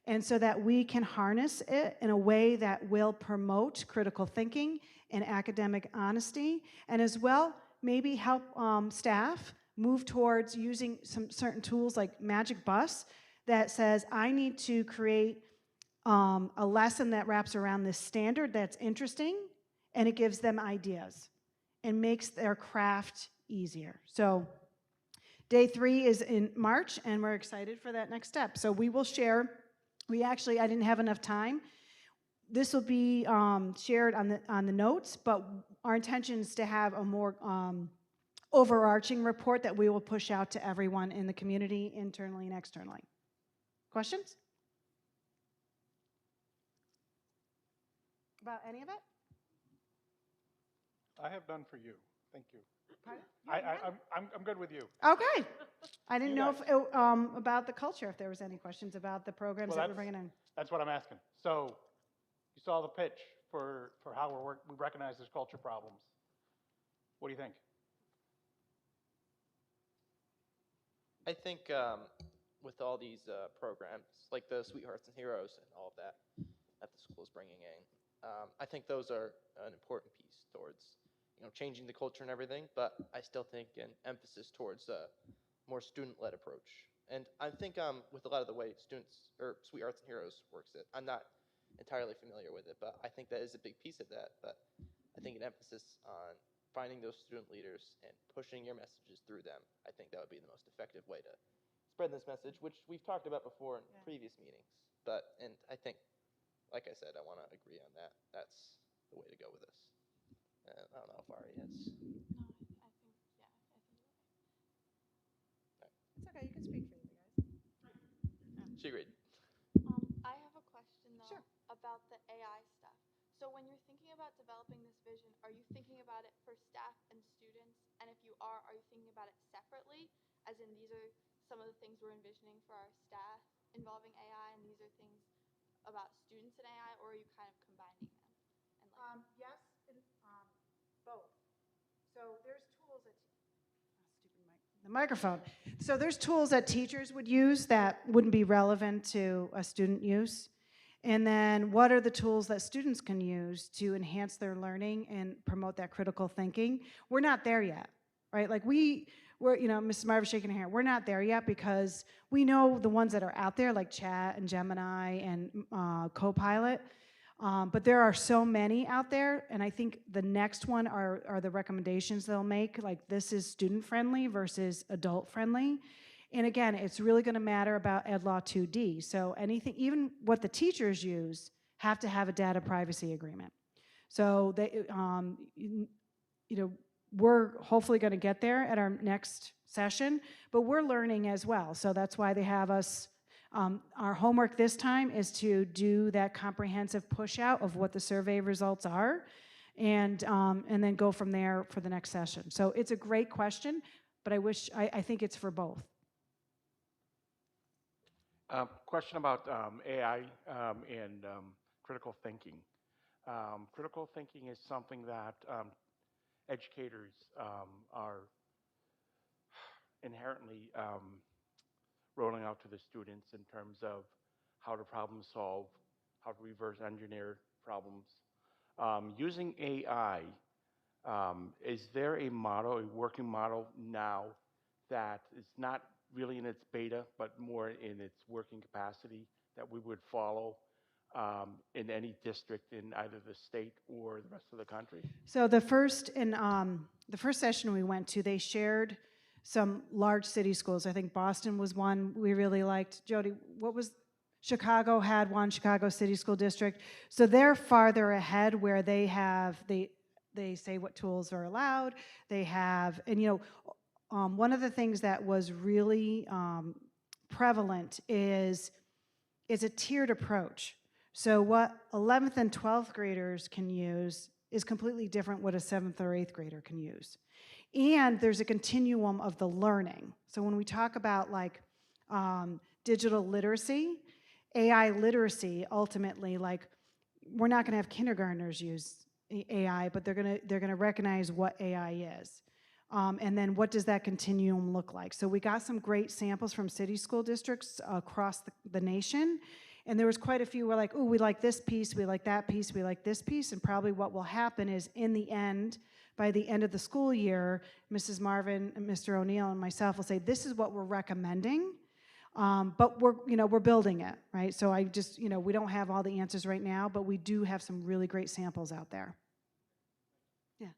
and so that we can harness it in a way that will promote critical thinking and academic honesty, and as well maybe help staff move towards using some certain tools like Magic Bus that says, I need to create a lesson that wraps around this standard that's interesting, and it gives them ideas and makes their craft easier. So day 3 is in March, and we're excited for that next step. So we will share. I didn't have enough time. This will be shared on the notes, but our intention is to have a more overarching report that we will push out to everyone in the community, internally and externally. Questions? About any of it? I have done for you. Thank you. Pardon? I'm good with you. Okay. I didn't know if about the culture, if there was any questions about the programs that we're bringing in. That's what I'm asking. So you saw the pitch for how we recognize there's culture problems. What do you think? I think with all these programs, like the Sweethearts and Heroes and all of that the school is bringing in, I think those are an important piece towards changing the culture and everything. But I still think an emphasis towards a more student-led approach. And I think with a lot of the way Sweethearts and Heroes works it, I'm not entirely familiar with it, but I think that is a big piece of that. But I think an emphasis on finding those student leaders and pushing your messages through them, I think that would be the most effective way to spread this message, which we've talked about before in previous meetings. And I think, like I said, I want to agree on that. That's the way to go with this. I don't know if Ari has. It's okay, you can speak So when you're thinking about developing this vision, are you thinking about it for staff and students? And if you are you thinking about it separately? As in, these are some of the things we're envisioning for our staff involving AI, and these are things about students in AI, or are you kind of combining them? And Yes, both. So there's tools that the microphone. So there's tools that teachers would use that wouldn't be relevant to a student use. And then what are the tools that students can use to enhance their learning and promote that critical thinking? We're not there yet, right? Like we're, Mrs. Marva shaking her hand. We're not there yet because we know the ones that are out there like Chat and Gemini and Copilot. But there are so many out there, and I think the next one are the recommendations they'll make, like this is student-friendly versus adult-friendly. And again, it's really going to matter about Ed Law 2D. So anything, even what the teachers use, have to have a data privacy agreement. So they, we're hopefully going to get there at our next session, but we're learning as well. So that's why they have us. Our homework this time is to do that comprehensive push out of what the survey results are, and then go from there for the next session. So it's a great question, but I think it's for both. Question about AI and critical thinking. Critical thinking is something that educators are inherently rolling out to the students in terms of how to problem solve, how to reverse engineer problems. Using AI, is there a model, a working model now that is not really in its beta, but more in its working capacity that we would follow in any district in either the state or the rest of the country? So the first session we went to, they shared some large city schools. I think Boston was one we really liked. Jody, what was Chicago had one, Chicago City School District. So they're farther ahead where they have they say what tools are allowed. They have, and one of the things that was really prevalent is a tiered approach. So what 11th and 12th graders can use is completely different what a 7th or 8th grader can use. And there's a continuum of the learning. So when we talk about like digital literacy, AI literacy, ultimately, like we're not going to have kindergartners use AI, but they're going to recognize what AI is. And then what does that continuum look like? So we got some great samples from city school districts across the nation. And there was quite a few who were like, oh, we like this piece, we like that piece, we like this piece. And probably what will happen is in the end, by the end of the school year, Mrs. Marvin, and Mr. O'Neill, and myself will say, this is what we're recommending. But we're building it, right? So I just, we don't have all the answers right now, but we do have some really great samples out there. Yeah.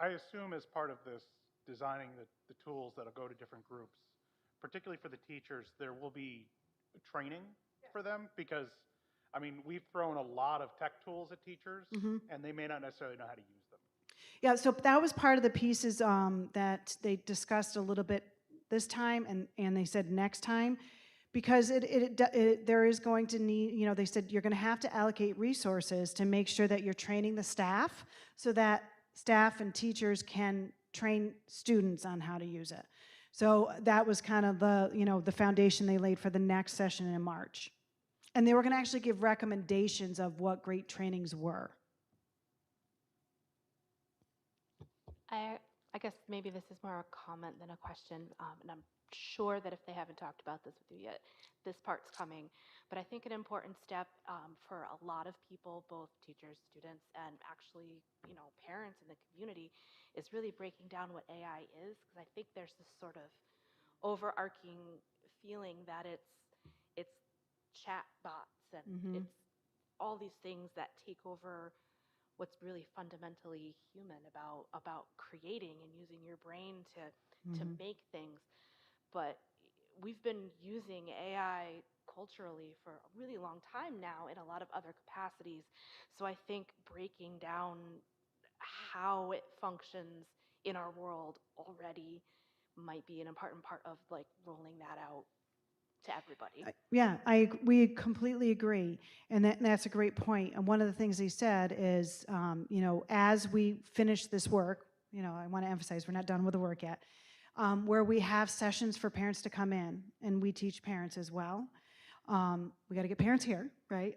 I assume as part of this designing the tools that'll go to different groups, particularly for the teachers, there will be training for them because, I mean, we've thrown a lot of tech tools at teachers and they may not necessarily know how to use them. Yeah, so that was part of the pieces that they discussed a little bit this time, and they said next time, because there is going to need, they said you're going to have to allocate resources to make sure that you're training the staff so that staff and teachers can train students on how to use it. So that was kind of the foundation they laid for the next session in March. And they were going to actually give recommendations of what great trainings were. I guess maybe this is more a comment than a question, and I'm sure that if they haven't talked about this with you yet, this part's coming. But I think an important step for a lot of people, both teachers, students, and actually, parents in the community, is really breaking down what AI is, because I think there's this sort of overarching feeling that it's chat bots and it's all these things that take over what's really fundamentally human about creating and using your brain to make things. But we've been using AI culturally for a really long time now in a lot of other capacities. So I think breaking down how it functions in our world already might be an important part of like rolling that out. to everybody. Yeah, we completely agree, and that's a great point. And one of the things he said is, as we finish this work, I want to emphasize we're not done with the work yet, where we have sessions for parents to come in, and we teach parents as well. We got to get parents here, right?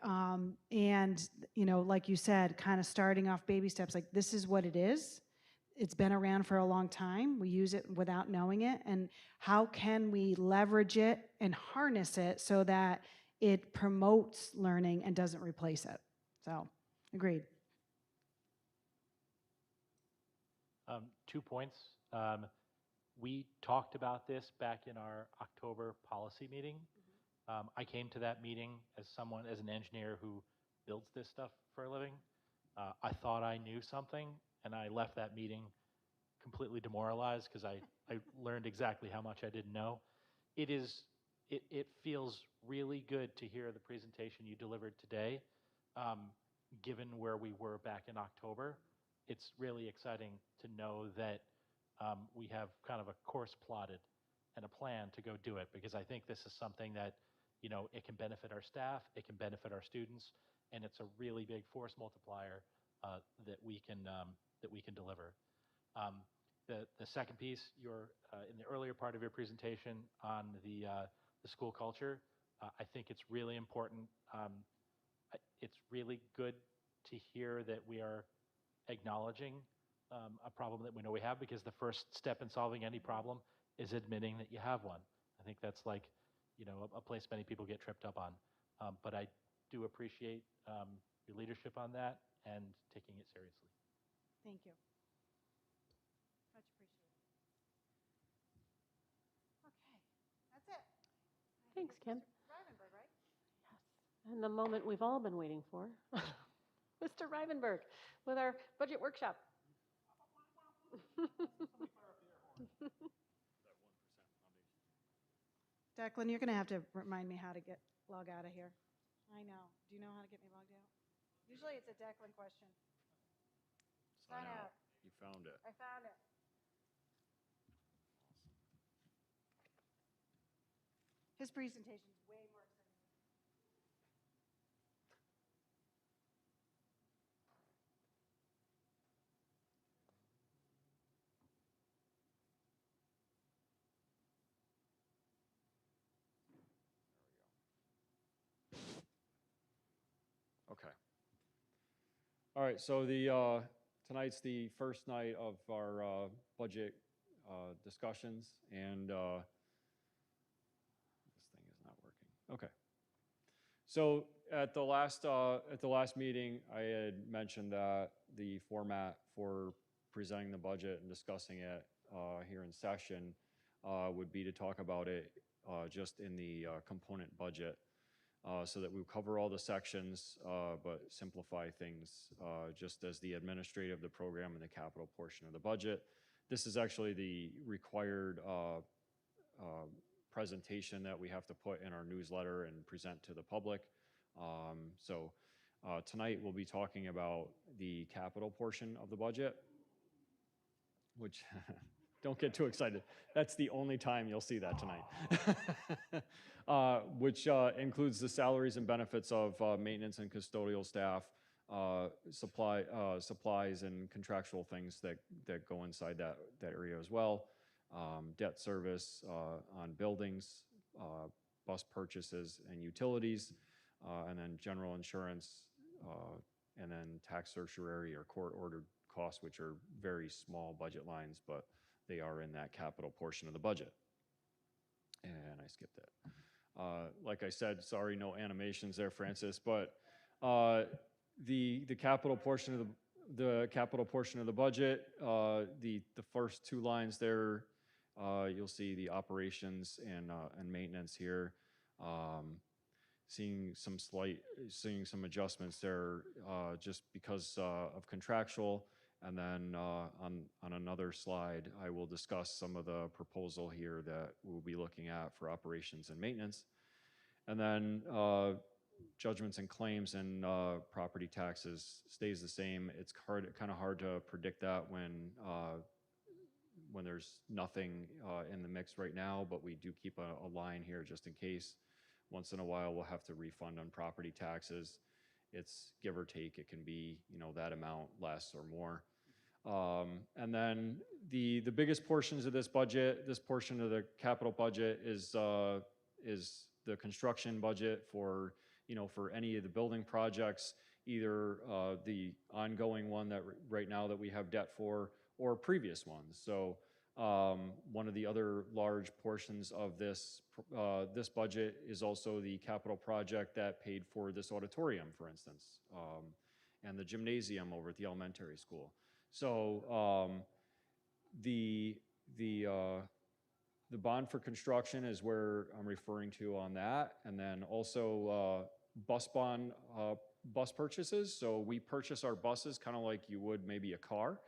And like you said, kind of starting off baby steps, like this is what it is. It's been around for a long time. We use it without knowing it. And how can we leverage it and harness it so that it promotes learning and doesn't replace it? So, agreed. 2 points. We talked about this back in our October policy meeting. I came to that meeting as an engineer who builds this stuff for a living. I thought I knew something, and I left that meeting completely demoralized because I learned exactly how much I didn't know. It feels really good to hear the presentation you delivered today, given where we were back in October. It's really exciting to know that we have kind of a course plotted and a plan to go do it, because I think this is something that, it can benefit our staff, it can benefit our students, and it's a really big force multiplier that we can deliver. The second piece, in the earlier part of your presentation on the school culture, I think it's really important. It's really good to hear that we are acknowledging a problem that we know we have, because the first step in solving any problem is admitting that you have one. I think that's like, a place many people get tripped up on. But I do appreciate your leadership on that and taking it seriously. Thank you. Much appreciated. Okay, that's it. Thanks, Kim. Rivenberg, right? Yes. And the moment we've all been waiting for, Mr. Rivenberg, with our budget workshop. Declan, you're going to have to remind me how to log out of here. I know. Do you know how to get me logged out? Usually it's a Declan question. Sign out. You found it. I found it. His presentation is way more exciting. Okay. All right, so tonight's the first night of our budget discussions, and this thing is not working. Okay. So at the last meeting, I had mentioned that the format for presenting the budget and discussing it here in session would be to talk about it just in the component budget, so that we cover all the sections, but simplify things just as the administrative, the program, and the capital portion of the budget. This is actually the required presentation that we have to put in our newsletter and present to the public. So tonight we'll be talking about the capital portion of the budget, which don't get too excited. That's the only time you'll see that tonight. Which includes the salaries and benefits of maintenance and custodial staff, supplies and contractual things that go inside that area as well, debt service on buildings, bus purchases and utilities, and then general insurance, and then tax certiorari or court-ordered costs, which are very small budget lines, but they are in that capital portion of the budget. And I skipped it. Like I said, sorry, no animations there, Francis, but the capital portion of the budget, the first two lines there, you'll see the operations and maintenance here. Seeing some adjustments there just because of contractual. And then on another slide, I will discuss some of the proposal here that we'll be looking at for operations and maintenance. And then judgments and claims and property taxes stays the same. It's kind of hard to predict that when when there's nothing in the mix right now, but we do keep a line here just in case. Once in a while, we'll have to refund on property taxes. It's give or take. It can be, that amount, less or more. And then the biggest portions of this budget, this portion of the capital budget is the construction budget for, for any of the building projects, either the ongoing one that right now that we have debt for, or previous ones. So one of the other large portions of this budget is also the capital project that paid for this auditorium, for instance, and the gymnasium over at the elementary school. So the bond for construction is where I'm referring to on that, and then also bus purchases. So we purchase our buses kind of like you would maybe a car.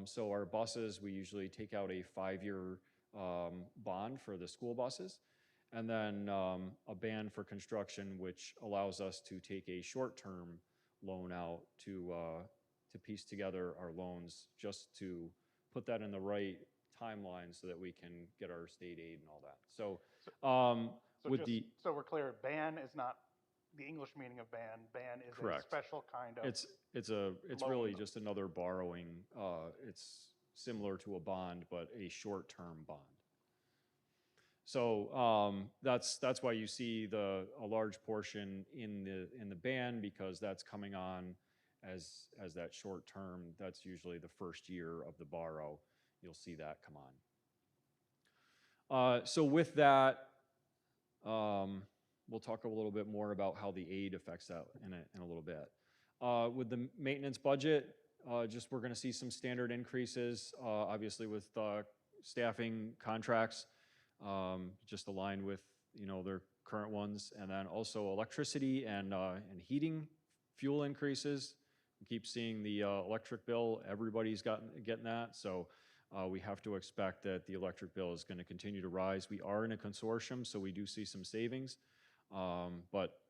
So our buses, we usually take out a 5-year bond for the school buses, and then a band for construction, which allows us to take a short-term loan out to piece together our loans, just to put that in the right timeline so that we can get our state aid and all that. So, so we're clear, BAN is not the English meaning of BAN. BAN is correct. A special kind of It's really just another borrowing. It's similar to a bond, but a short-term bond. So that's why you see a large portion in the BAN, because that's coming on as that short term. That's usually the first year of the borrow. You'll see that come on. So with that, we'll talk a little bit more about how the aid affects that in a little bit. With the maintenance budget, we're going to see some standard increases, obviously with staffing contracts, just aligned with their current ones, and then also electricity and heating fuel increases. We keep seeing the electric bill. Everybody's getting that, so we have to expect that the electric bill is going to continue to rise. We are in a consortium, so we do see some savings, but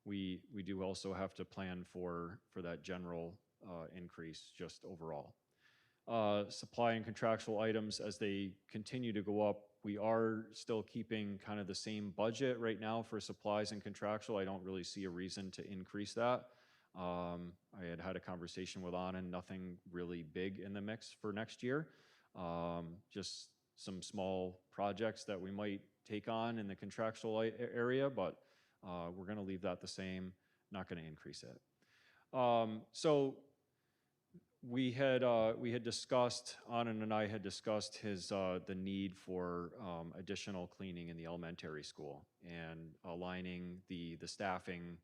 we do also have to plan for that general increase just overall. Supply and contractual items, as they continue to go up, we are still keeping kind of the same budget right now for supplies and contractual. I don't really see a reason to increase that. I had a conversation with Anna, nothing really big in the mix for next year. Just some small projects that we might take on in the contractual area, but we're going to leave that the same, not going to increase it. So we had discussed, Anand and I had discussed the need for additional cleaning in the elementary school and aligning the staffing,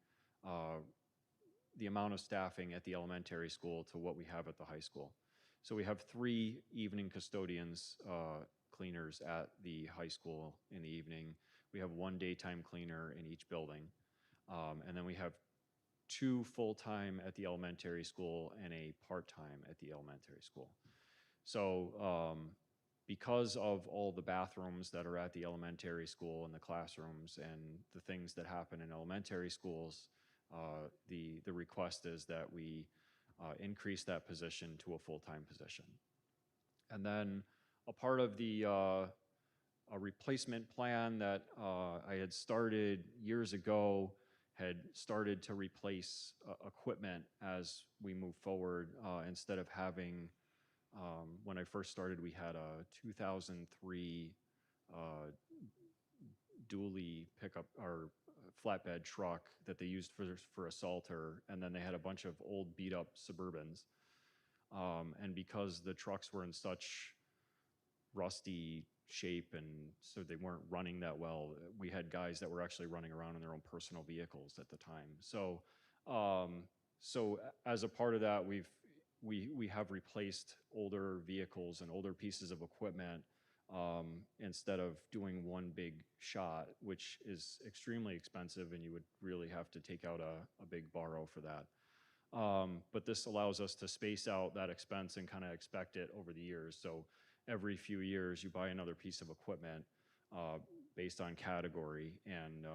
the amount of staffing at the elementary school to what we have at the high school. So we have 3 evening custodians, cleaners at the high school in the evening. We have 1 daytime cleaner in each building. And then we have 2 full-time at the elementary school and a part-time at the elementary school. So because of all the bathrooms that are at the elementary school and the classrooms and the things that happen in elementary schools, the request is that we increase that position to a full-time position. And then a part of a replacement plan that I had started years ago had started to replace equipment as we move forward. Instead of having, when I first started, we had a 2003 dually pickup or flatbed truck that they used for a Salter, and then they had a bunch of old beat up Suburbans. And because the trucks were in such rusty shape and so they weren't running that well, we had guys that were actually running around in their own personal vehicles at the time. So so as a part of that, we have replaced older vehicles and older pieces of equipment instead of doing one big shot, which is extremely expensive, and you would really have to take out a big borrow for that. But this allows us to space out that expense and kind of expect it over the years. So every few years you buy another piece of equipment based on category, and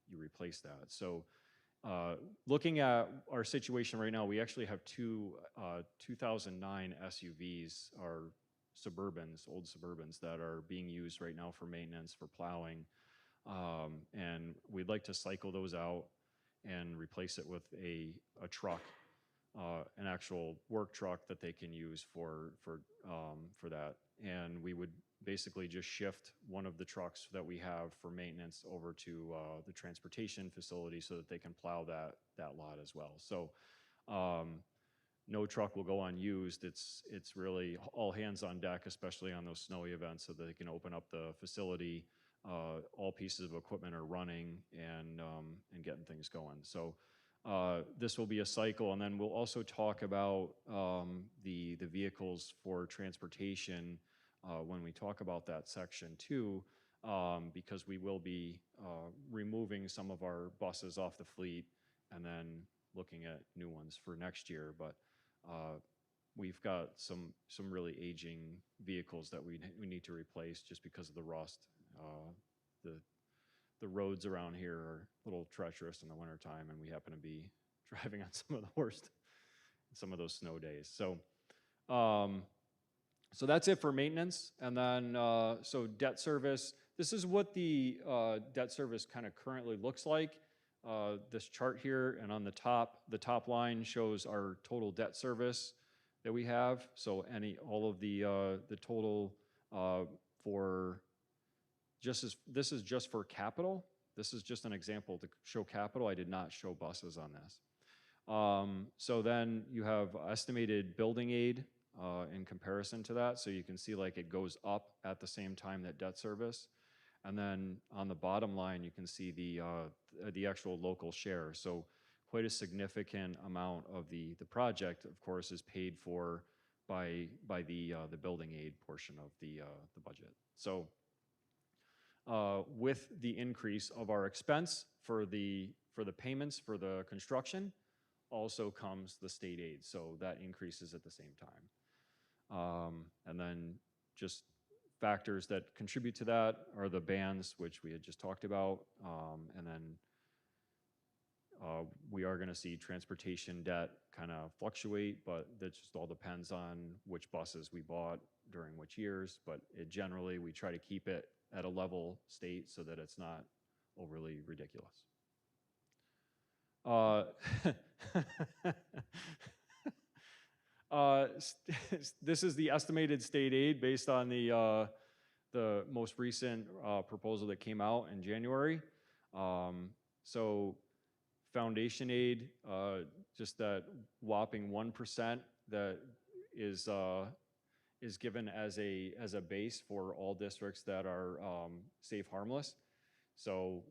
you replace that. So looking at our situation right now, we actually have 2 2009 SUVs, our Suburbans, old Suburbans that are being used right now for maintenance, for plowing. And we'd like to cycle those out and replace it with a truck, an actual work truck that they can use for that. And we would basically just shift one of the trucks that we have for maintenance over to the transportation facility so that they can plow that lot as well. So no truck will go unused. It's really all hands on deck, especially on those snowy events, so that they can open up the facility. All pieces of equipment are running and getting things going. So this will be a cycle, and then we'll also talk about the vehicles for transportation when we talk about that section too, because we will be removing some of our buses off the fleet and then looking at new ones for next year. But we've got some really aging vehicles that we need to replace just because of the rust. The roads around here are a little treacherous in the wintertime, and we happen to be driving on some of the worst, some of those snow days. So so that's it for maintenance. And then, so debt service, this is what the debt service kind of currently looks like. This chart here, and on the top line shows our total debt service that we have. So all of the total for this is just for capital. This is just an example to show capital. I did not show buses on this. So then you have estimated building aid in comparison to that. So you can see like it goes up at the same time that debt service. And then on the bottom line, you can see the actual local share. So quite a significant amount of the project, of course, is paid for by the building aid portion of the budget. So with the increase of our expense for the payments for the construction, also comes the state aid. So that increases at the same time. And then just factors that contribute to that are the bans, which we had just talked about. And then we are going to see transportation debt kind of fluctuate, but that just all depends on which buses we bought during which years. But generally, we try to keep it at a level state so that it's not overly ridiculous. This is the estimated state aid based on the most recent proposal that came out in January. So foundation aid, just that whopping 1% that is given as a base for all districts that are safe harmless. So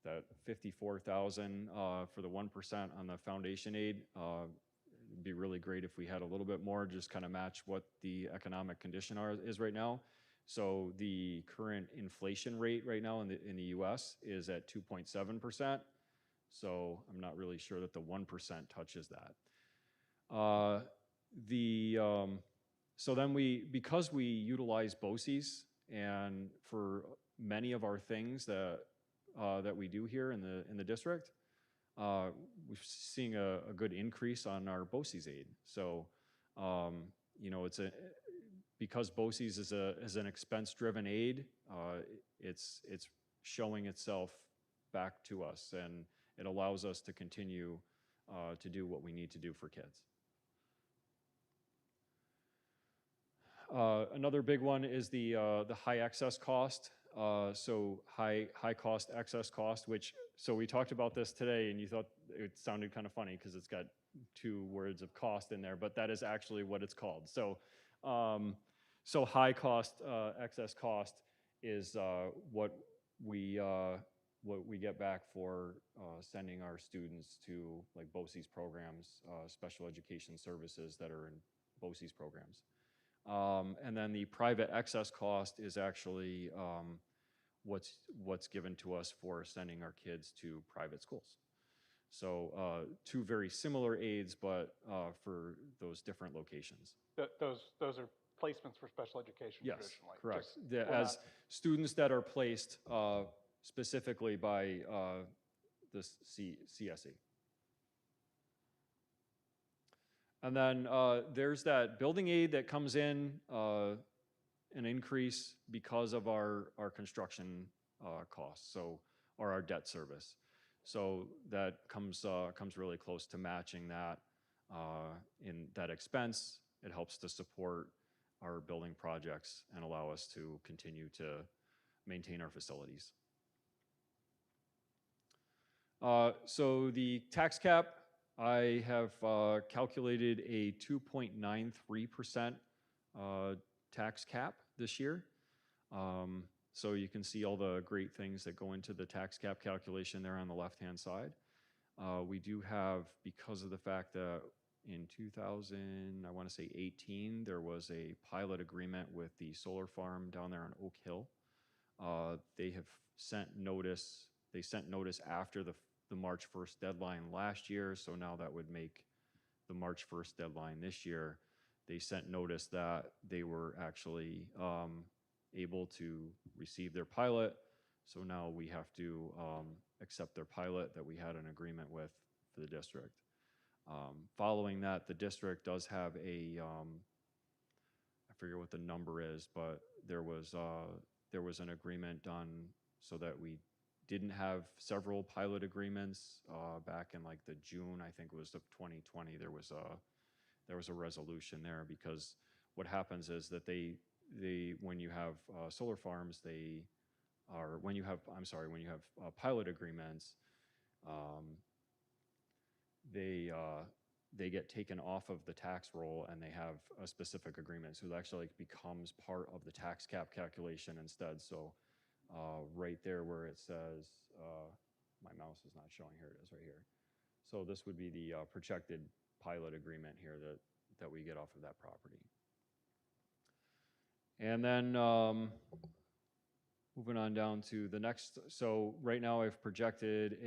that 54,000 for the 1% on the foundation aid. It'd be really great if we had a little bit more, just kind of match what the economic condition is right now. So the current inflation rate right now in the U.S. is at 2.7%. So I'm not really sure that the 1% touches that. So then because we utilize BOCES, and for many of our things that we do here in the district, we're seeing a good increase on our BOCES aid. So, you know, because BOCES is an expense-driven aid, it's showing itself back to us, and it allows us to continue to do what we need to do for kids. Another big one is the high excess cost. So high cost, excess cost, so we talked about this today, and you thought it sounded kind of funny because it's got two words of cost in there, but that is actually what it's called. So, so high cost, excess cost is what we get back for sending our students to like BOCES programs, special education services that are in BOCES programs. And then the private excess cost is actually what's given to us for sending our kids to private schools. So two very similar aids, but for those different locations. Those are placements for special education. Yes, traditionally. correct. As students that are placed specifically by the CSE. And then there's that building aid that comes in an increase because of our construction costs, so, or our debt service. So that comes really close to matching that in that expense. It helps to support our building projects and allow us to continue to maintain our facilities. So the tax cap, I have calculated a 2.93% tax cap this year. So you can see all the great things that go into the tax cap calculation there on the left-hand side. We do have, because of the fact that in 2000, I want to say 18, there was a pilot agreement with the solar farm down there on Oak Hill. They have sent notice, they sent notice after the March 1st deadline last year, so now that would make the March 1st deadline this year. They sent notice that they were actually able to receive their pilot, so now we have to accept their pilot that we had an agreement with for the district. Following that, the district does have a, I forget what the number is, but there was an agreement done so that we didn't have several pilot agreements back in like the June, I think it was of 2020. There was a resolution there, because what happens is that they when you have solar farms, when you have pilot agreements, they get taken off of the tax roll and they have a specific agreement. So it actually like becomes part of the tax cap calculation instead. So right there where it says, my mouse is not showing, here it is right here. So this would be the projected pilot agreement here that we get off of that property. And then moving on down to the next, so right now I've projected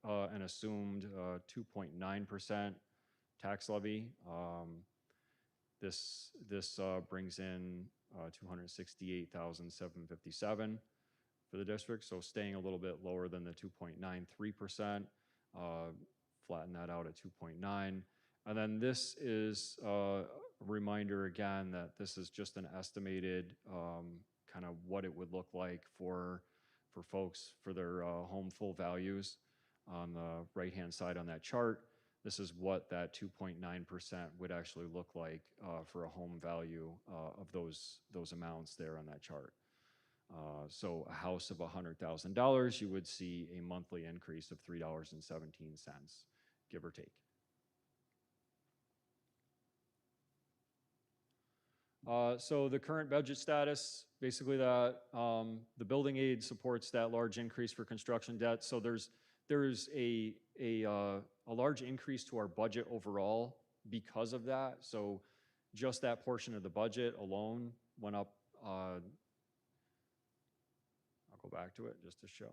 an assumed 2.9% tax levy. This brings in 268,757 for the district, so staying a little bit lower than the 2.93%. Flatten that out at 2.9. And then this is a reminder again that this is just an estimated kind of what it would look like for folks for their home full values. On the right-hand side on that chart, this is what that 2.9% would actually look like for a home value of those amounts there on that chart. So a house of $100,000, you would see a monthly increase of $3.17, give or take. So the current budget status, basically that the building aid supports that large increase for construction debt. So there's a large increase to our budget overall because of that. So just that portion of the budget alone went up. I'll go back to it just to show.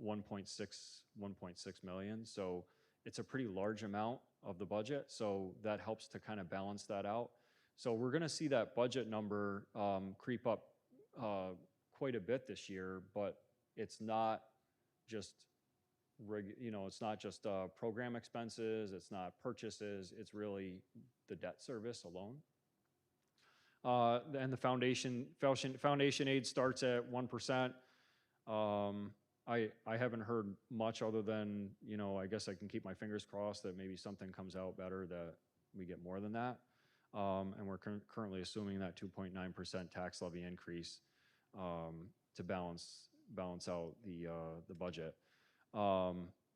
1.6 million. So it's a pretty large amount of the budget. So that helps to kind of balance that out. So we're going to see that budget number creep up quite a bit this year, but it's not just it's not just program expenses, it's not purchases, it's really the debt service alone. And the foundation aid starts at 1%. I haven't heard much other than, I guess I can keep my fingers crossed that maybe something comes out better that we get more than that. And we're currently assuming that 2.9% tax levy increase to balance out the budget.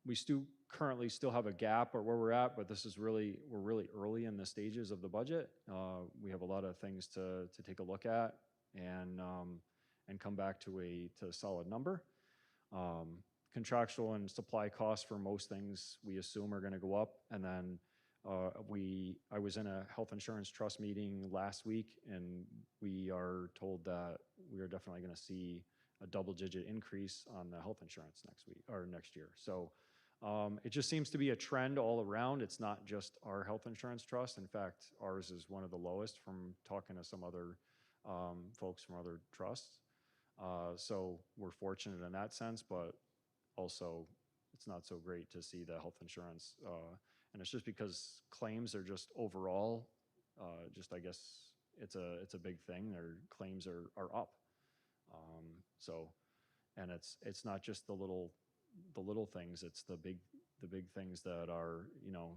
We currently still have a gap or where we're at, but we're really early in the stages of the budget. We have a lot of things to take a look at and come back to a solid number. Contractual and supply costs for most things we assume are going to go up, and then I was in a health insurance trust meeting last week, and we are told that we are definitely going to see a double-digit increase on the health insurance next year. So it just seems to be a trend all around. It's not just our health insurance trust. In fact, ours is one of the lowest from talking to some other folks from other trusts. So we're fortunate in that sense, but also it's not so great to see the health insurance. And it's just because claims are just overall just, I guess, it's a big thing. Their claims are up. So, and it's not just the little things, it's the big things that are,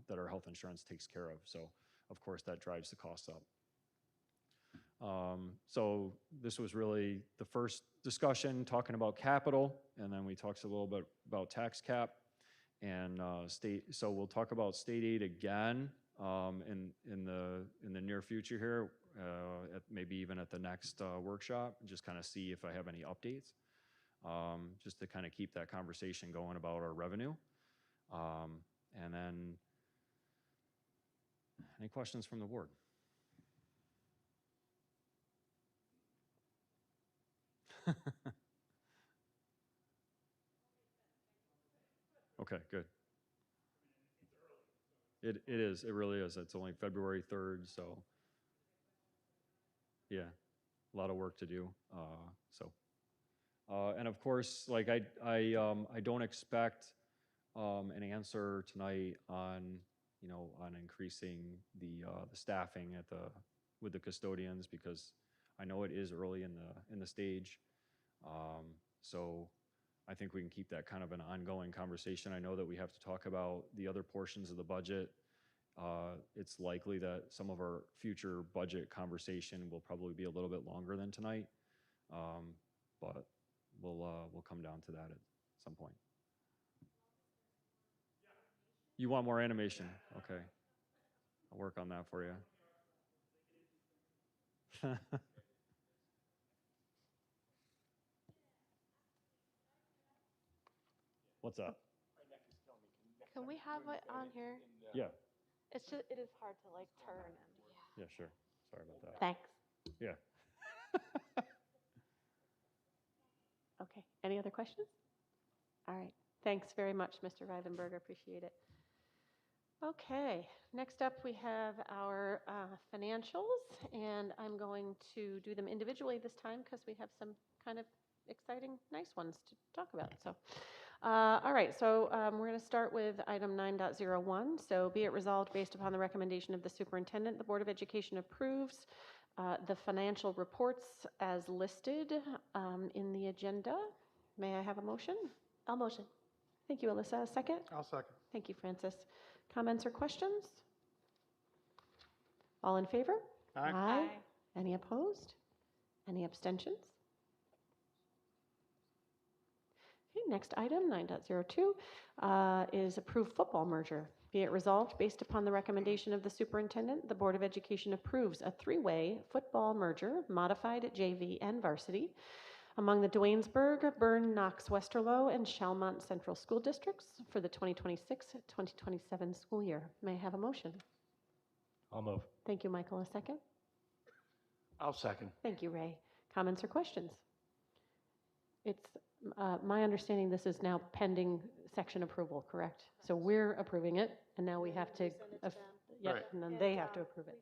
that our health insurance takes care of. So, of course, that drives the costs up. So this was really the first discussion talking about capital, and then we talked a little bit about tax cap and state. So we'll talk about state aid again in the near future here, maybe even at the next workshop, and just kind of see if I have any updates, just to kind of keep that conversation going about our revenue. And then, any questions from the board? Okay, good. It is. It really is. It's only February 3rd, so yeah, a lot of work to do. And of course, like I don't expect an answer tonight on on increasing the staffing with the custodians, because I know it is early in the stage. So I think we can keep that kind of an ongoing conversation. I know that we have to talk about the other portions of the budget. It's likely that some of our future budget conversation will probably be a little bit longer than tonight, but we'll come down to that at some point. You want more animation? Okay, I'll work on that for you. What's up? Can we have it on here? Yeah. It's just, it is hard to like turn and. Yeah, sure. Sorry about that. Thanks. Yeah. Okay, any other questions? All right, thanks very much, Mr. Rivenberger, appreciate it. Okay, next up we have our financials, and I'm going to do them individually this time because we have some kind of exciting, nice ones to talk about. So, all right, so we're going to start with item 9.01. So be it resolved, based upon the recommendation of the superintendent, the Board of Education approves the financial reports as listed in the agenda. May I have a motion? I'll motion. Thank you, Alyssa. A second? I'll second. Thank you, Francis. Comments or questions? All in favor? Aye. Aye. Any opposed? Any abstentions? Okay, next item, 9.02, is approved football merger. Be it resolved, based upon the recommendation of the superintendent, the Board of Education approves a three-way football merger, modified at JV and varsity, among the Duanesburg, Bern, Knox, Westerlo, and Shalmont Central School Districts for the 2026-2027 school year. May I have a motion? I'll move. Thank you, Michael. A second? I'll second. Thank you, Ray. Comments or questions? It's my understanding this is now pending section approval, correct? So we're approving it, and now we have to, yep, Right. and then they have to approve it.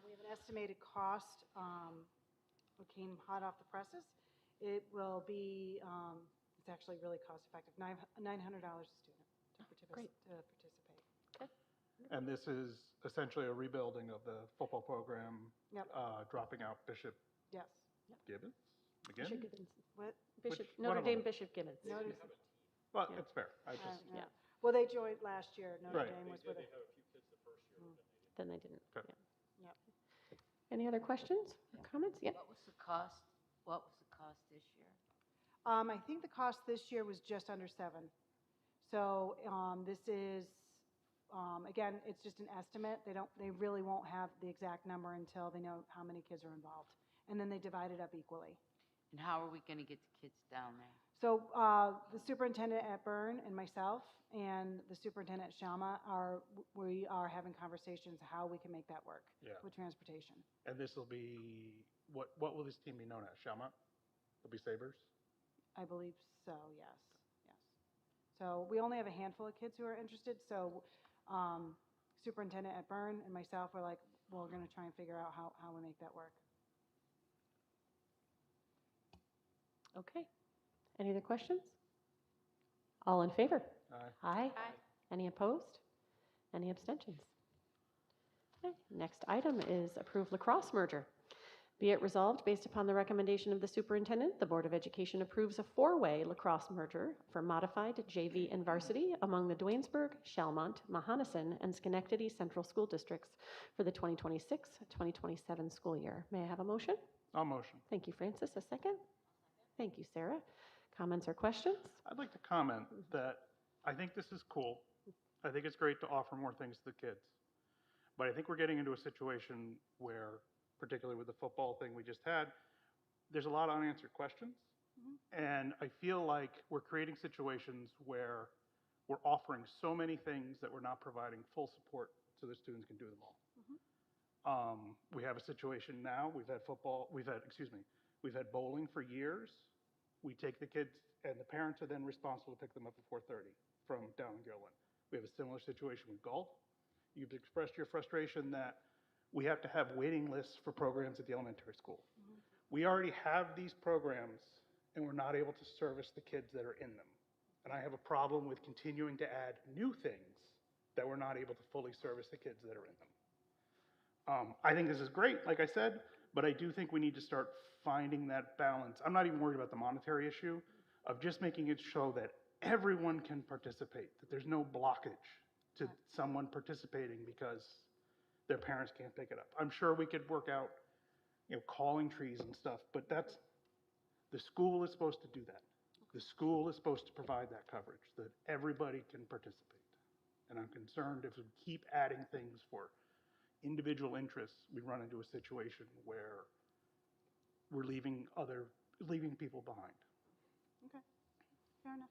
We have an estimated cost, what came hot off the presses. It will be, it's actually really cost effective, $900 a student to participate. Okay. And this is essentially a rebuilding of the football program, Yep. Dropping out Bishop Yes. Gibbons? Bishop Again? Gibbons. What? Bishop, One Notre of them. Dame Bishop Gibbons. Notre- Well, Yeah. it's fair. I just, Yeah. Well, they joined last year. Notre Right. Dame was with it. Then they didn't. Okay. Yeah. Yep. Any other questions or comments? Yep. What was the cost? What was the cost this year? I think the cost this year was just under 7. So this is, again, it's just an estimate. They really won't have the exact number until they know how many kids are involved. And then they divide it up equally. And how are we going to get the kids down there? So the superintendent at Bern and myself and the superintendent at Shalma we are having conversations how we can make that work with transportation. and this will be, what will this team be known as? Shalmont? It'll be Sabres? I believe so, yes. So we only have a handful of kids who are interested. So superintendent at Bern and myself are like, well, we're going to try and figure out how we make that work. Okay. Any other questions? All in favor? Aye. Aye. Any opposed? Any abstentions? Okay, next item is approve lacrosse merger. Be it resolved, based upon the recommendation of the superintendent, the Board of Education approves a four-way lacrosse merger for modified JV and varsity among the Duanesburg, Shalmont, Mahonison, and Schenectady Central School Districts for the 2026-2027 school year. May I have a motion? I'll motion. Thank you, Francis. A second? Thank you, Sarah. Comments or questions? I'd like to comment that I think this is cool. I think it's great to offer more things to the kids. But I think we're getting into a situation where, particularly with the football thing we just had, there's a lot of unanswered questions. And I feel like we're creating situations where we're offering so many things that we're not providing full support so the students can do them all. We have a situation now, we've had bowling for years. We take the kids and the parents are then responsible to pick them up at 4:30 from down in Gilland. We have a similar situation with golf. You've expressed your frustration that we have to have waiting lists for programs at the elementary school. We already have these programs and we're not able to service the kids that are in them. And I have a problem with continuing to add new things that we're not able to fully service the kids that are in them. I think this is great, like I said, but I do think we need to start finding that balance. I'm not even worried about the monetary issue of just making it show that everyone can participate, that there's no blockage to someone participating because their parents can't pick it up. I'm sure we could work out, calling trees and stuff, but the school is supposed to do that. The school is supposed to provide that coverage, that everybody can participate. And I'm concerned if we keep adding things for individual interests, we run into a situation where we're leaving people behind. Okay, fair enough.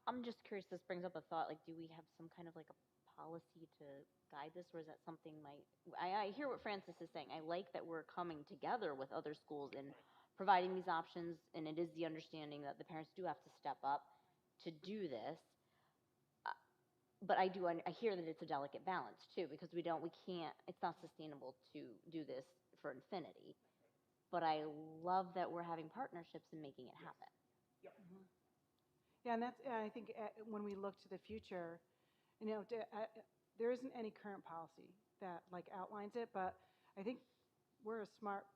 I'm just curious, this brings up a thought, like, do we have some kind of like a policy to guide this, or is that something I hear what Francis is saying. I like that we're coming together with other schools and providing these options, and it is the understanding that the parents do have to step up to do this. But I hear that it's a delicate balance too, because it's not sustainable to do this for infinity. But I love that we're having partnerships and making it happen. Yep. Yeah, and I think when we look to the future, there isn't any current policy that outlines it, but I think we're a smart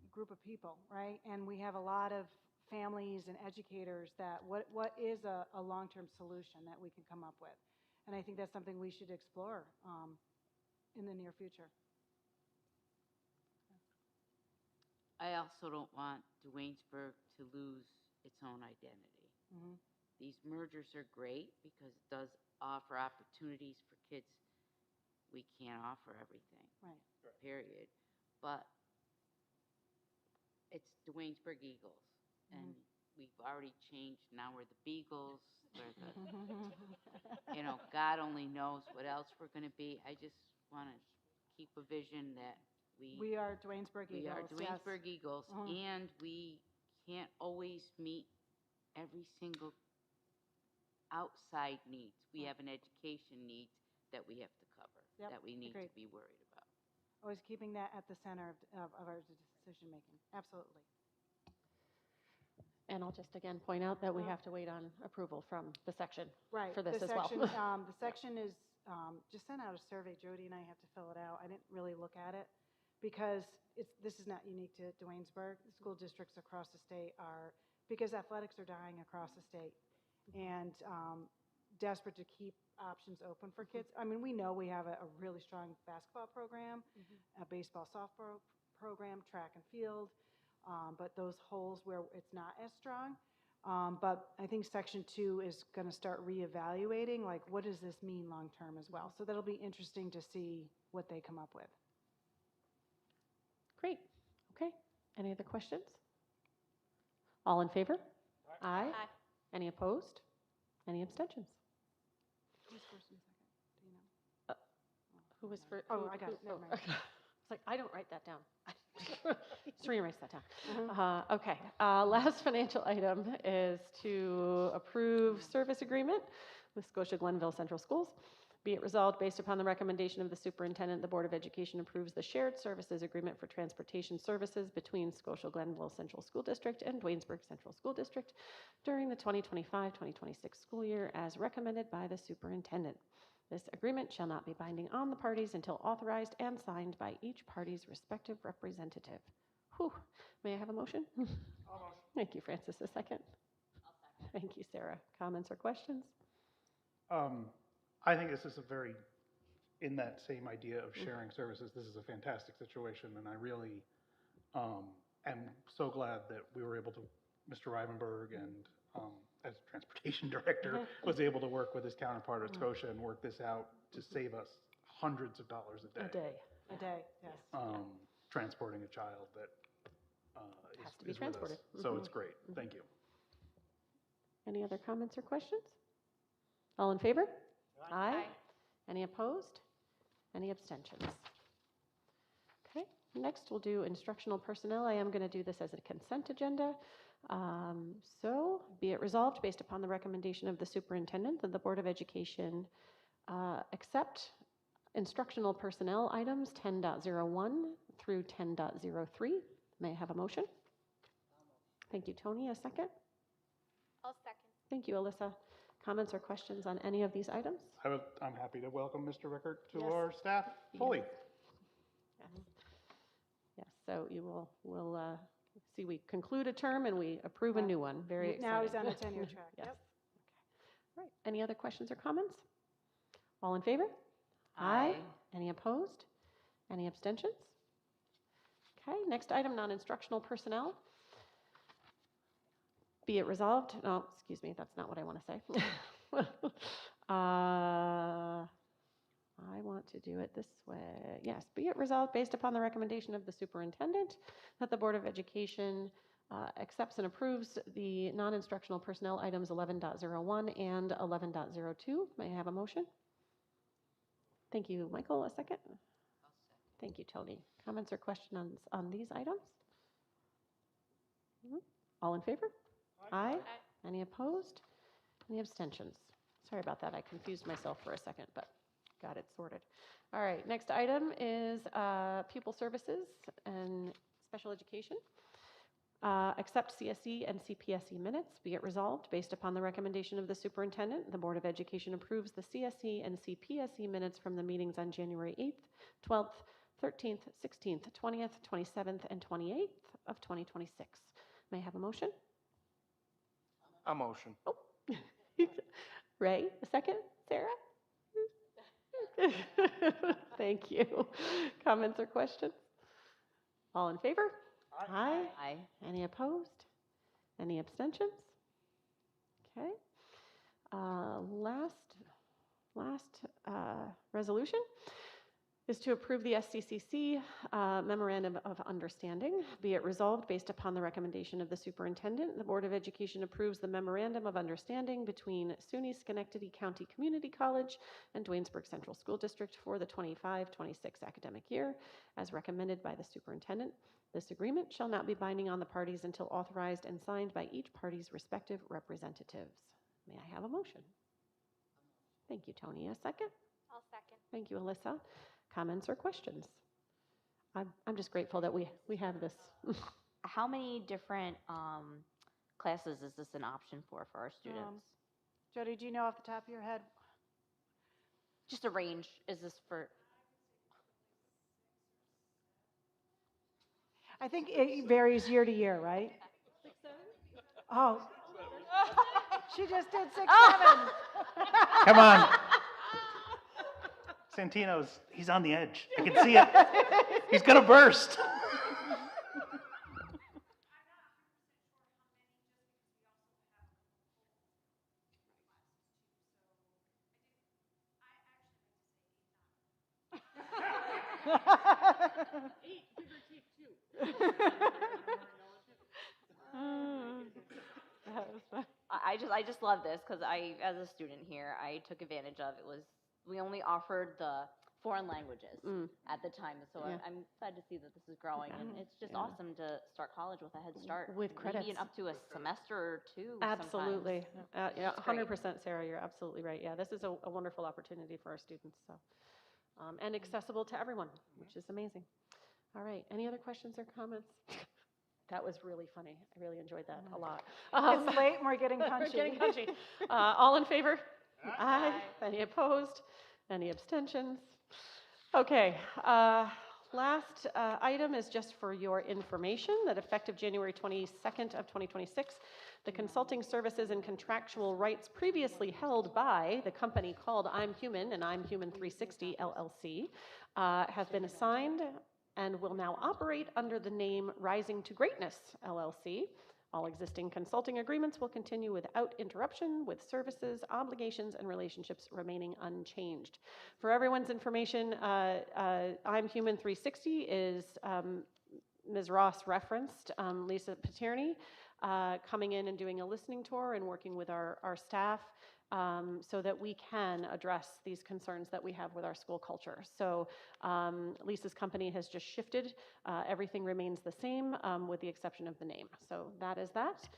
group of people, right? And we have a lot of families and educators that what is a long-term solution that we can come up with. And I think that's something we should explore in the near future. I also don't want Duanesburg to lose its own identity. These mergers are great because it does offer opportunities for kids. We can't offer everything, right? Period. But it's Duanesburg Eagles, and we've already changed. Now we're the Beagles. We're the, God only knows what else we're going to be. I just want to keep a vision that we are Duanesburg Eagles. We are Duanesburg yes. Eagles, and we can't always meet every single outside needs. We have an education needs that we have to cover, that we need to be worried about. Always keeping that at the center of our decision making. Absolutely. And I'll just again point out that we have to wait on approval from the section for this the as section, well. The section is just sent out a survey. Jody and I have to fill it out. I didn't really look at it because this is not unique to Duanesburg. The school districts across the state because athletics are dying across the state, and desperate to keep options open for kids. I mean, we know we have a really strong basketball program, a baseball, softball program, track and field. But those holes where it's not as strong. But I think Section 2 is going to start reevaluating, what does this mean long term as well? So that'll be interesting to see what they come up with. Great. Okay. Any other questions? All in favor? Aye. Aye. Any opposed? Any abstentions? Who's first and second? Do you know? Who was first? Oh, I got it. Never mind. It's like, I don't write that down. Serena writes that down. Okay. Last financial item is to approve service agreement with Scotia Glenville Central Schools. Be it resolved, based upon the recommendation of the superintendent, the Board of Education approves the shared services agreement for transportation services between Scotia Glenville Central School District and Duanesburg Central School District during the 2025-2026 school year as recommended by the superintendent. This agreement shall not be binding on the parties until authorized and signed by each party's respective representative. Whew. May I have a motion? Thank you, Francis. A second. Thank you, Sarah. Comments or questions? I think this is a very, in that same idea of sharing services, this is a fantastic situation, and I really am so glad that we were able to, Mr. Rivenberg and as transportation director, was able to work with his counterpart at Scotia and work this out to save us hundreds of dollars a day. A day, yes. Transporting a child that has to be is transported. with us. So it's great. Thank you. Any other comments or questions? All in favor? Aye. Any opposed? Any abstentions? Okay, next we'll do instructional personnel. I am going to do this as a consent agenda. So be it resolved based upon the recommendation of the superintendent that the Board of Education accept instructional personnel items 10.01 through 10.03. May I have a motion? Thank you, Tony. A second? I'll second. Thank you, Alyssa. Comments or questions on any of these items? I'm happy to welcome Mr. Rickert to Yes. our staff fully. Yes, so you will see we conclude a term and we approve a new one. Very exciting. Now he's on a tenure track. Yes. Yep. Okay. All right. Any other questions or comments? All in favor? Aye. Any opposed? Any abstentions? Okay, next item, non-instructional personnel. Be it resolved, no, excuse me, that's not what I want to say. I want to do it this way. Yes, be it resolved based upon the recommendation of the superintendent that the Board of Education accepts and approves the non-instructional personnel items 11.01 and 11.02. May I have a motion? Thank you, Michael. A second? Thank you, Tony. Comments or questions on these items? All in favor? Aye. Any opposed? Any abstentions? Sorry about that. I confused myself for a second, but got it sorted. All right, next item is pupil services and special education. Accept CSE and CPSE minutes. Be it resolved, based upon the recommendation of the superintendent, the Board of Education approves the CSE and CPSE minutes from the meetings on January 8th, 12th, 13th, 16th, 20th, 27th, and 28th of 2026. May I have a motion? A motion. Oh. Ray, a second? Sarah? Thank you. Comments or questions? All in favor? Aye. Aye. Any opposed? Any abstentions? Okay. Last resolution is to approve the SCCC Memorandum of Understanding. Be it resolved, based upon the recommendation of the superintendent, the Board of Education approves the Memorandum of Understanding between SUNY Schenectady County Community College and Duanesburg Central School District for the 25-26 academic year, as recommended by the superintendent. This agreement shall not be binding on the parties until authorized and signed by each party's respective representatives. May I have a motion? Thank you, Tony. A second? I'll second. Thank you, Alyssa. Comments or questions? I'm just grateful that we have this. How many different classes is this an option for our students? Jody, do you know off the top of your head? Just a range. Is this for? I think it varies year to year, right? 6, 7? Oh, she just did 6, 7. Come on. Santino's, he's on the edge. I can see it. He's going to burst. I just love this because as a student here, I took advantage of it. We only offered the foreign languages at the time, so Yeah. I'm glad to see that this is growing, and it's just awesome to start college with a head start, With credits. maybe up to a semester or two. Absolutely. Sometimes. Yeah, It's great. 100%, Sarah. You're absolutely right. Yeah, this is a wonderful opportunity for our students. So, and accessible to everyone, which is amazing. All right. Any other questions or comments? That was really funny. I really enjoyed that a lot. It's late and we're getting punchy. We're getting punchy. All in favor? Aye. Any opposed? Any abstentions? Okay, last item is just for your information that effective January 22nd of 2026, the consulting services and contractual rights previously held by the company called I'm Human and I'm Human 360 LLC have been assigned and will now operate under the name Rising to Greatness LLC. All existing consulting agreements will continue without interruption, with services, obligations, and relationships remaining unchanged. For everyone's information, I'm Human 360 is Ms. Ross referenced, Lisa Paterni, coming in and doing a listening tour and working with our staff so that we can address these concerns that we have with our school culture. So Lisa's company has just shifted. Everything remains the same with the exception of the name. So that is that.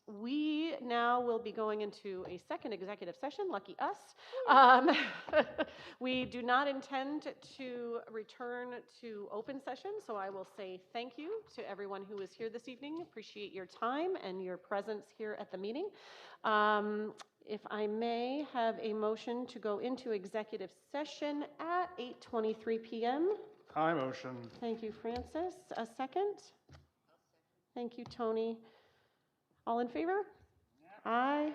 We now will be going into a second executive session, lucky us. We do not intend to return to open session, so I will say thank you to everyone who is here this evening. Appreciate your time and your presence here at the meeting. If I may have a motion to go into executive session at 8:23 p.m. I motion. Thank you, Francis. A second? Thank you, Tony. All in favor? Aye.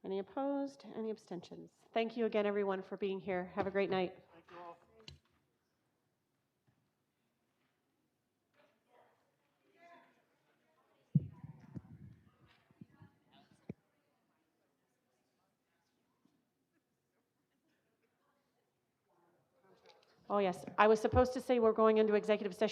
Any opposed? Any abstentions? Thank you again, everyone, for being here. Have a great night. Thank you all. Oh, yes. I was supposed to say we're going into executive session